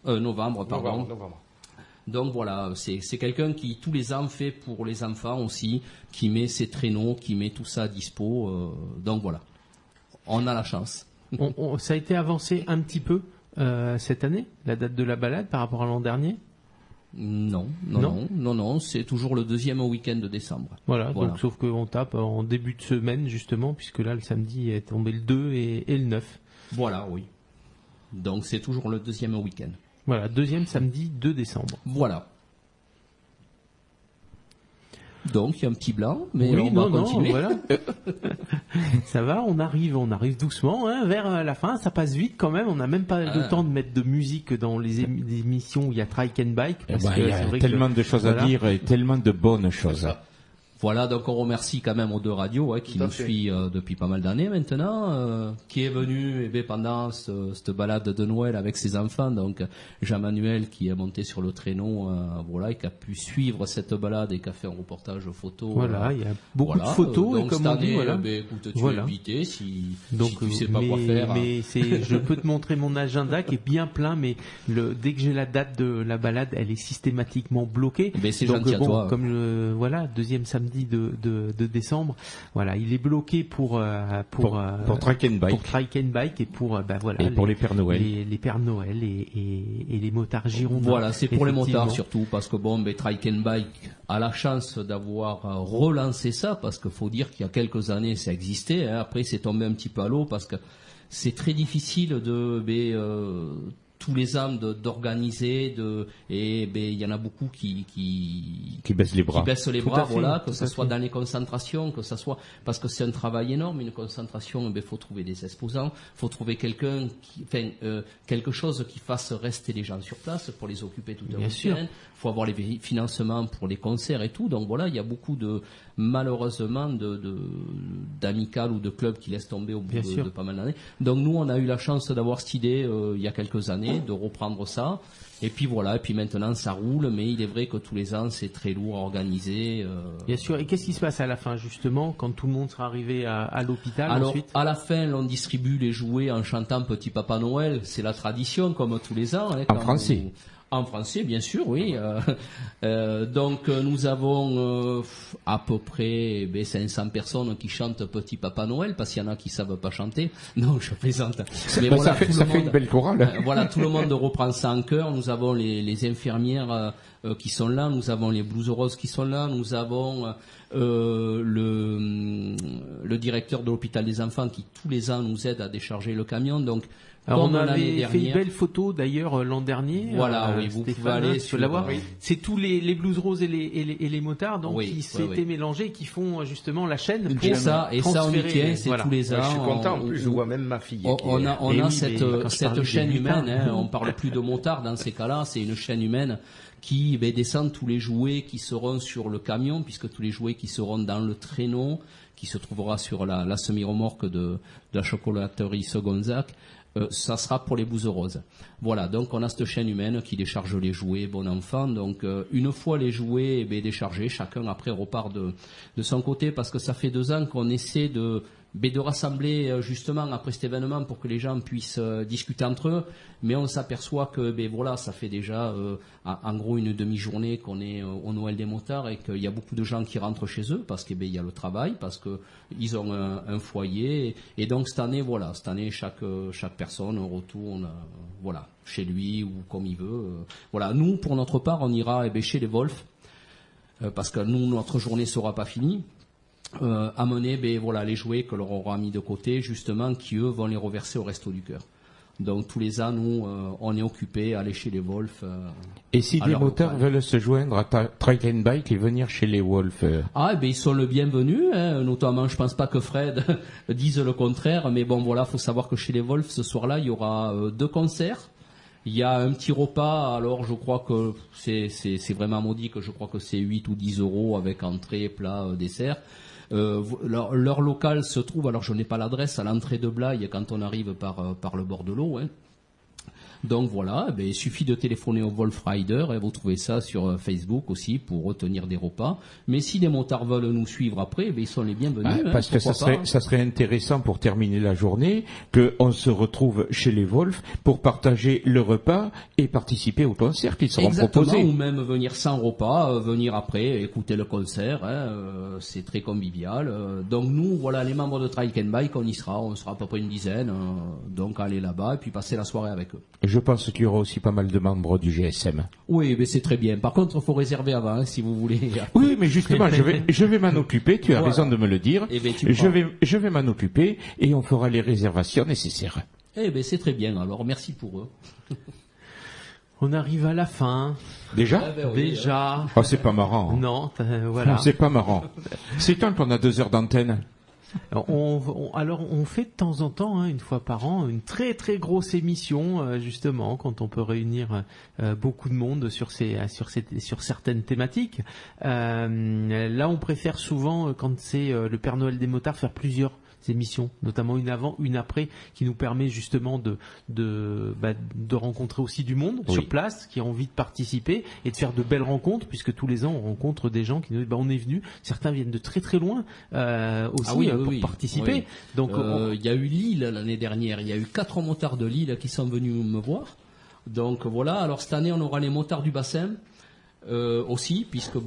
novembre. Donc voilà, c'est quelqu'un qui tous les ans fait pour les enfants aussi, qui met ses traîneaux, qui met tout ça à dispo. Donc voilà, on a la chance. Ça a été avancé un petit peu cette année, la date de la balade par rapport à l'an dernier. Non, c'est toujours le 2e week-end de décembre. Voilà. Donc sauf qu'on tape en début de semaine justement, puisque là le samedi est tombé le 2 et le 9. Voilà, oui. Donc c'est toujours le 2e week-end. Voilà, 2e samedi 2 décembre. Voilà. Donc il y a un petit blanc, mais oui, on va continuer. Voilà. Ça va, on arrive doucement vers la fin. Ça passe vite quand même. On n'a même pas le temps de mettre de musique dans les émissions où il y a Trike and Bike. Il y a tellement de choses à dire et tellement de bonnes choses. Voilà, donc on remercie quand même aux deux radios qui nous suivent depuis pas mal d'années maintenant, qui est venu pendant cette balade de Noël avec ses enfants, donc Jean-Manuel qui est monté sur le traîneau, et qui a pu suivre cette balade et qui a fait un reportage photo. Voilà, il y a beaucoup de photos donc et comme cette on dit, année, écoute, tu es invité si tu sais pas quoi faire. Mais je peux te montrer mon agenda qui est bien plein, mais dès que j'ai la date de la balade, elle est systématiquement bloquée. C'est donc gentil à toi. Comme 2e samedi de décembre, voilà, il est bloqué pour Trike and Bike. Pour Trike and Bike et pour pour les Pères Noël. Les Pères Noël et les motards girondins. Voilà, c'est pour les motards surtout, parce que Trike and Bike a la chance d'avoir relancé ça, parce qu'il faut dire qu'il y a quelques années ça existait, après c'est tombé un petit peu à l'eau, parce que c'est très difficile tous les ans d'organiser et il y en a beaucoup qui baissent les bras. Qui baissent les Tout bras, à fait, voilà, que tout ce à soit fait. dans les concentrations, que ça soit parce que c'est un travail énorme, une concentration, faut trouver des exposants, faut trouver quelque chose qui fasse rester les gens sur place pour les occuper tout un Bien sûr. week-end. Faut avoir les financements pour les concerts et tout. Donc voilà, il y a beaucoup malheureusement d'amicales ou de clubs qui laissent tomber au bout de pas mal d'années. Donc nous, on a eu la chance d'avoir cette idée il y a quelques années de reprendre ça. Et puis voilà, et puis maintenant ça roule, mais il est vrai que tous les ans c'est très lourd à organiser. Bien sûr. Et qu'est-ce qui se passe à la fin justement quand tout le monde sera arrivé à l'hôpital? Alors ensuite à la fin, on distribue les jouets en chantant Petit Papa Noël. C'est la tradition comme tous les ans. En français. En français, bien sûr, oui. Donc nous avons à peu près 500 personnes qui chantent Petit Papa Noël, parce qu'il y en a qui savent pas chanter. Non, je plaisante. Mais ça fait une belle chorale. Voilà, tout le monde reprend ça en chœur. Nous avons les infirmières qui sont là, nous avons les blues roses qui sont là, nous avons le directeur de l'hôpital des enfants qui tous les ans nous aide à décharger le camion. Donc, alors on l'année avait fait une dernière, belle photo d'ailleurs l'an dernier. Voilà, oui, vous pouvez aller sur la voir. oui. C'est tous les blues roses et les motards donc Oui, qui s'étaient mélangés et qui font justement la chaîne. Et ça, on y tient, c'est voilà. tous les ans. Je suis content. En plus, je vois même ma fille. On a cette chaîne humaine. lutins. On parle plus de motards dans ces cas-là. C'est une chaîne humaine qui descend tous les jouets qui seront sur le camion, puisque tous les jouets qui seront dans le traîneau, qui se trouvera sur la semi-remorque de la chocolaterie Segonzac, ça sera pour les blouses roses. Voilà, donc on a cette chaîne humaine qui décharge les jouets, bon enfant. Donc une fois les jouets déchargés, chacun après repart de son côté, parce que ça fait 2 ans qu'on essaie de rassembler justement après cet événement pour que les gens puissent discuter entre eux, mais on s'aperçoit que voilà, ça fait déjà en gros une demi-journée qu'on est au Noël des motards et qu'il y a beaucoup de gens qui rentrent chez eux parce qu'il y a le travail, parce que ils ont un foyer, et donc cette année chaque personne retourne voilà chez lui ou comme il veut. Voilà, nous pour notre part on ira chez les Wolf parce que nous notre journée sera pas finie. Amener voilà les jouets que l'on aura mis de côté justement, qui eux vont les reverser au Resto du Cœur. Donc tous les ans nous on est occupés à aller chez les Wolf. Et si des motards veulent se joindre à Trike and Bike et venir chez les Wolf ils sont le bienvenu, notamment je pense pas que Fred dise le contraire, mais bon voilà, faut savoir que chez les Wolf ce soir-là il y aura 2 concerts. Il y a un petit repas, alors je crois que c'est vraiment modique, je crois que c'est 8 ou 10 euros avec entrée, plat, dessert. Leur local se trouve, alors je n'ai pas l'adresse, à l'entrée de Blaye quand on arrive par le bord de l'eau. Donc voilà, il suffit de téléphoner au Wolf Rider et vous trouvez ça sur Facebook aussi pour retenir des repas. Mais si les motards veulent nous suivre après, ils sont les bienvenus. Parce que ça serait intéressant pour terminer la journée qu'on se retrouve chez les Wolf pour partager le repas et participer au concert qui seront proposés. Ou même venir sans repas, venir après écouter le concert. C'est très convivial. Donc nous, voilà, les membres de Trike and Bike, on sera à peu près une dizaine. Donc aller là-bas et puis passer la soirée avec eux. Je pense qu'il y aura aussi pas mal de membres du GSM. Oui, mais c'est très bien. Par contre, il faut réserver avant, si vous voulez. Oui, mais justement, je vais m'en occuper. Tu as raison de me le dire. Je vais m'en occuper et on fera les réservations nécessaires. C'est très bien. Alors, merci pour eux. On arrive à la fin. Déjà Déjà. Oh, c'est pas marrant. Non, voilà. Non, c'est pas marrant. C'est quand qu'on a 2 heures d'antenne. Alors on fait de temps en temps, une fois par an, une très très grosse émission justement quand on peut réunir beaucoup de monde sur certaines thématiques. Là, on préfère souvent quand c'est le Père Noël des motards faire plusieurs émissions, notamment une avant, une après, qui nous permet justement de rencontrer aussi du monde sur place qui a envie de participer et de faire de belles rencontres, puisque tous les ans on rencontre des gens qui nous disent on est venus, certains viennent de très très loin aussi pour participer. Oui. Donc il y a eu Lille l'année dernière, il y a eu 4 motards de Lille qui sont venus me voir. Donc voilà, alors cette année on aura les motards du bassin aussi, puisque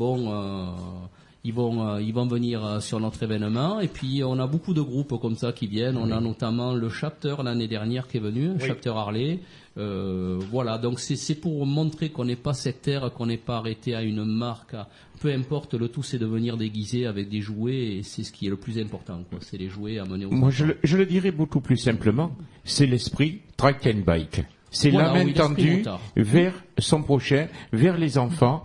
ils vont venir sur notre événement, et puis on a beaucoup de groupes comme ça qui viennent. On a notamment le Chapter l'année dernière qui est venu, Chapter Harley. Voilà, donc c'est pour montrer qu'on n'est pas sectaire, qu'on n'est pas arrêté à une marque. Peu importe, le tout c'est de venir déguiser avec des jouets, et c'est ce qui est le plus important. C'est les jouets à mener aux enfants. Moi je le dirais beaucoup plus simplement, c'est l'esprit Trike and Bike. C'est la main tendue vers son prochain, vers les enfants.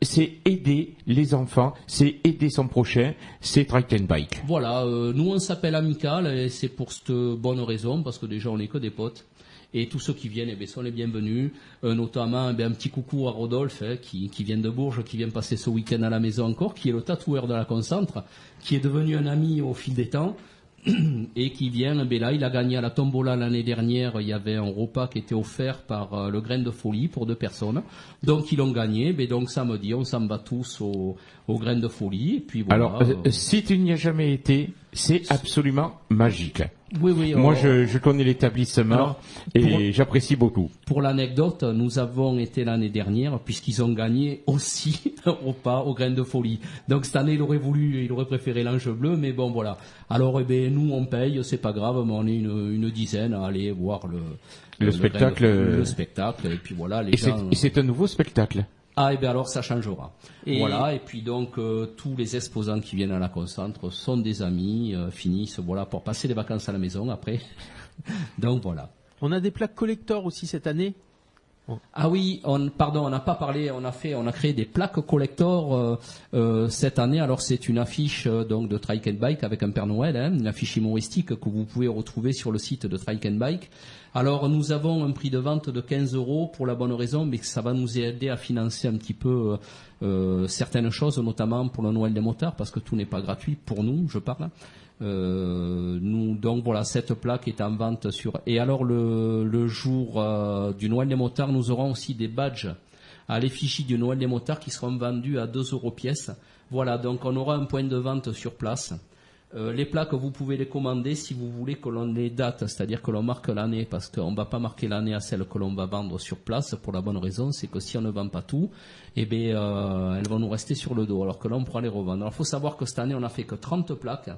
C'est aider les enfants, c'est aider son prochain, c'est Trike and Bike. Voilà, nous on s'appelle Amical, et c'est pour cette bonne raison, parce que déjà on n'est que des potes. Et tous ceux qui viennent sont les bienvenus, notamment un petit coucou à Rodolphe qui vient de Bourges, qui vient passer ce week-end à la maison encore, qui est le tatoueur de la Concentre, qui est devenu un ami au fil des temps. Et qui vient, là, il a gagné à la tombola l'année dernière. Il y avait un repas qui était offert par le Grain de Folie pour 2 personnes. Donc ils l'ont gagné. Donc samedi, on s'en va tous au Grain de Folie. Et puis voilà. Alors, si tu n'y as jamais été, c'est absolument magique. Oui. Moi, je connais l'établissement et j'apprécie beaucoup. Pour l'anecdote, nous avons été l'année dernière, puisqu'ils ont gagné aussi un repas au Grain de Folie. Donc cette année, il aurait préféré l'ange bleu, mais bon, voilà. Alors, nous, on paye, c'est pas grave, mais on est une dizaine à aller voir le spectacle. Le spectacle, et puis voilà, les gens. Et c'est un nouveau spectacle. Ah, et bien alors ça changera. Et- Voilà, et puis donc tous les exposants qui viennent à la Concentre sont des amis, finissent voilà pour passer les vacances à la maison après. Donc voilà. On a des plaques collector aussi cette année. Ah oui, on n'a pas parlé, on a créé des plaques collector cette année. Alors c'est une affiche donc de Trike and Bike avec un Père Noël, une affiche humoristique que vous pouvez retrouver sur le site de Trike and Bike. Alors nous avons un prix de vente de 15 € pour la bonne raison, mais que ça va nous aider à financer un petit peu certaines choses, notamment pour le Noël des motards, parce que tout n'est pas gratuit pour nous, je parle. Donc voilà, cette plaque est en vente sur. Et alors le jour du Noël des motards, nous aurons aussi des badges à l'effigie du Noël des motards qui seront vendus à 2 € pièce. Voilà, donc on aura un point de vente sur place. Les plaques, vous pouvez les commander si vous voulez que l'on les date, c'est-à-dire que l'on marque l'année, parce qu'on ne va pas marquer l'année à celle que l'on va vendre sur place, pour la bonne raison, c'est que si on ne vend pas tout, elles vont nous rester sur le dos, alors que là on pourra les revendre. Alors il faut savoir que cette année on n'a fait que 30 plaques,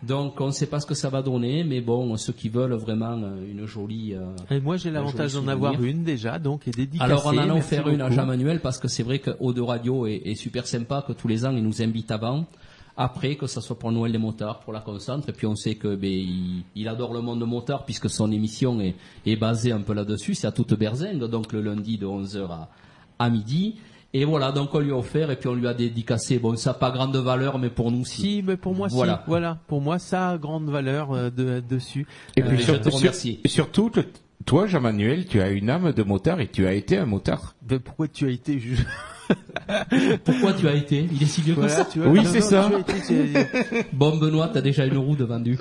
donc on ne sait pas ce que ça va donner, mais bon, ceux qui veulent vraiment une jolie... Et moi j'ai l'avantage d'en avoir une déjà, donc et dédicacée. Alors on en a offert une à beaucoup. Jean-Manuel, parce que c'est vrai qu'Eau de Radio est super sympa, que tous les ans il nous invite avant. Après, que ça soit pour Noël des motards, pour la Concentre, et puis on sait que il adore le monde motard puisque son émission est basée un peu là-dessus, c'est à toute berzingue, donc le lundi de 11h à midi. Et voilà, donc on lui a offert et puis on lui a dédicacé. Bon, ça n'a pas grande valeur, mais pour nous, Si, mais pour moi, Voilà. si. Voilà, pour moi, ça a grande valeur dessus. Et puis je te remercie. surtout, toi, Jean-Manuel, tu as une âme de motard et tu as été un motard. Ben, pourquoi tu as été juge Pourquoi tu as été? Il est si vieux que ça? tu vois, Oui, non, c'est non, ça. tu as été, Bon, Benoît, t'as déjà une roue de vendu.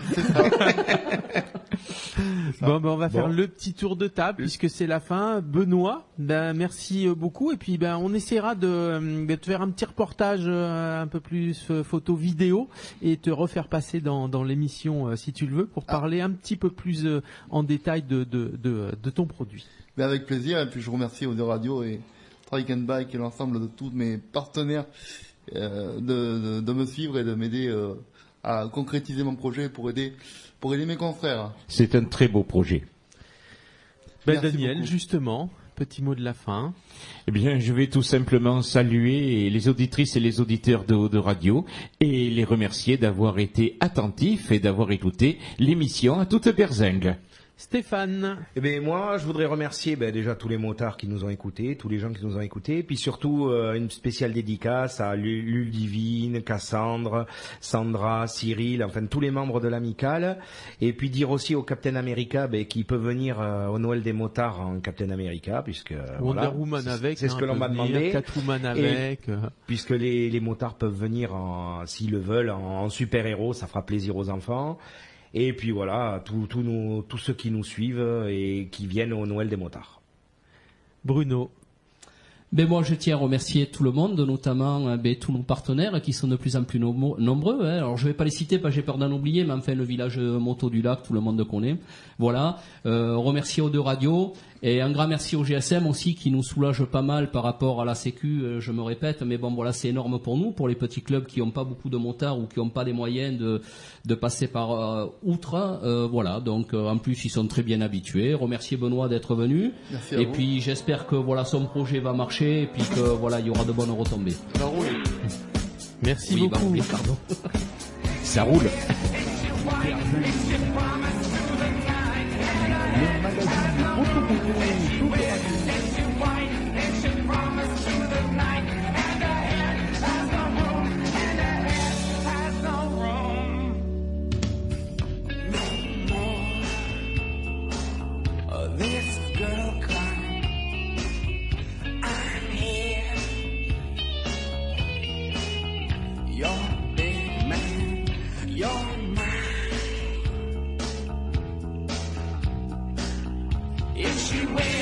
Bon, ben, on va faire le petit tour de table puisque c'est la fin. Benoît, ben, merci beaucoup. Et puis, ben, on essaiera de te faire un petit reportage un peu plus photo vidéo et te refaire passer dans l'émission si tu le veux pour parler un petit peu plus en détail de ton produit. Mais avec plaisir, et puis je remercie Eau de Radio et Trike and Bike et l'ensemble de tous mes partenaires de me suivre et de m'aider à concrétiser mon projet pour aider mes confrères. C'est un très beau projet. Ben, Merci Daniel, beaucoup. justement, petit mot de la fin. Eh bien, je vais tout simplement saluer les auditrices et les auditeurs de radio et les remercier d'avoir été attentifs et d'avoir écouté l'émission à toute berzingue. Stéphane. Eh bien, moi, je voudrais remercier déjà tous les motards qui nous ont écoutés, tous les gens qui nous ont écoutés, puis surtout une spéciale dédicace à Luldivine, Cassandre, Sandra, Cyril, enfin tous les membres de l'amicale, et puis dire aussi au Captain America qu'il peut venir au Noël des motards en Captain America, puisque Wonder Woman avec. c'est ce que l'on m'a peut venir, demandé, Catwoman avec. puisque les motards peuvent venir s'ils le veulent en super-héros, ça fera plaisir aux enfants. Et puis voilà, tous ceux qui nous suivent et qui viennent au Noël des motards. Bruno. Ben moi, je tiens à remercier tout le monde, notamment tous nos partenaires qui sont de plus en plus nombreux. Alors, je vais pas les citer parce que j'ai peur d'en oublier, mais enfin, le village moto du lac, tout le monde le connaît. Voilà. Remercier aux deux radios et un grand merci au GSM aussi qui nous soulage pas mal par rapport à la Sécu. Je me répète, mais bon, voilà, c'est énorme pour nous, pour les petits clubs qui n'ont pas beaucoup de motards ou qui n'ont pas les moyens de passer par outre. Voilà. Donc, en plus, ils sont très bien habitués. Remercier Benoît d'être venu. Merci à Et vous. puis, j'espère que voilà, son projet va marcher. Et puis que voilà, il y aura de bonnes retombées. Ça roule. Merci Oui, beaucoup. pardon. Ça roule. This girl crying, I'm here. You're big man, you're mine. If she waits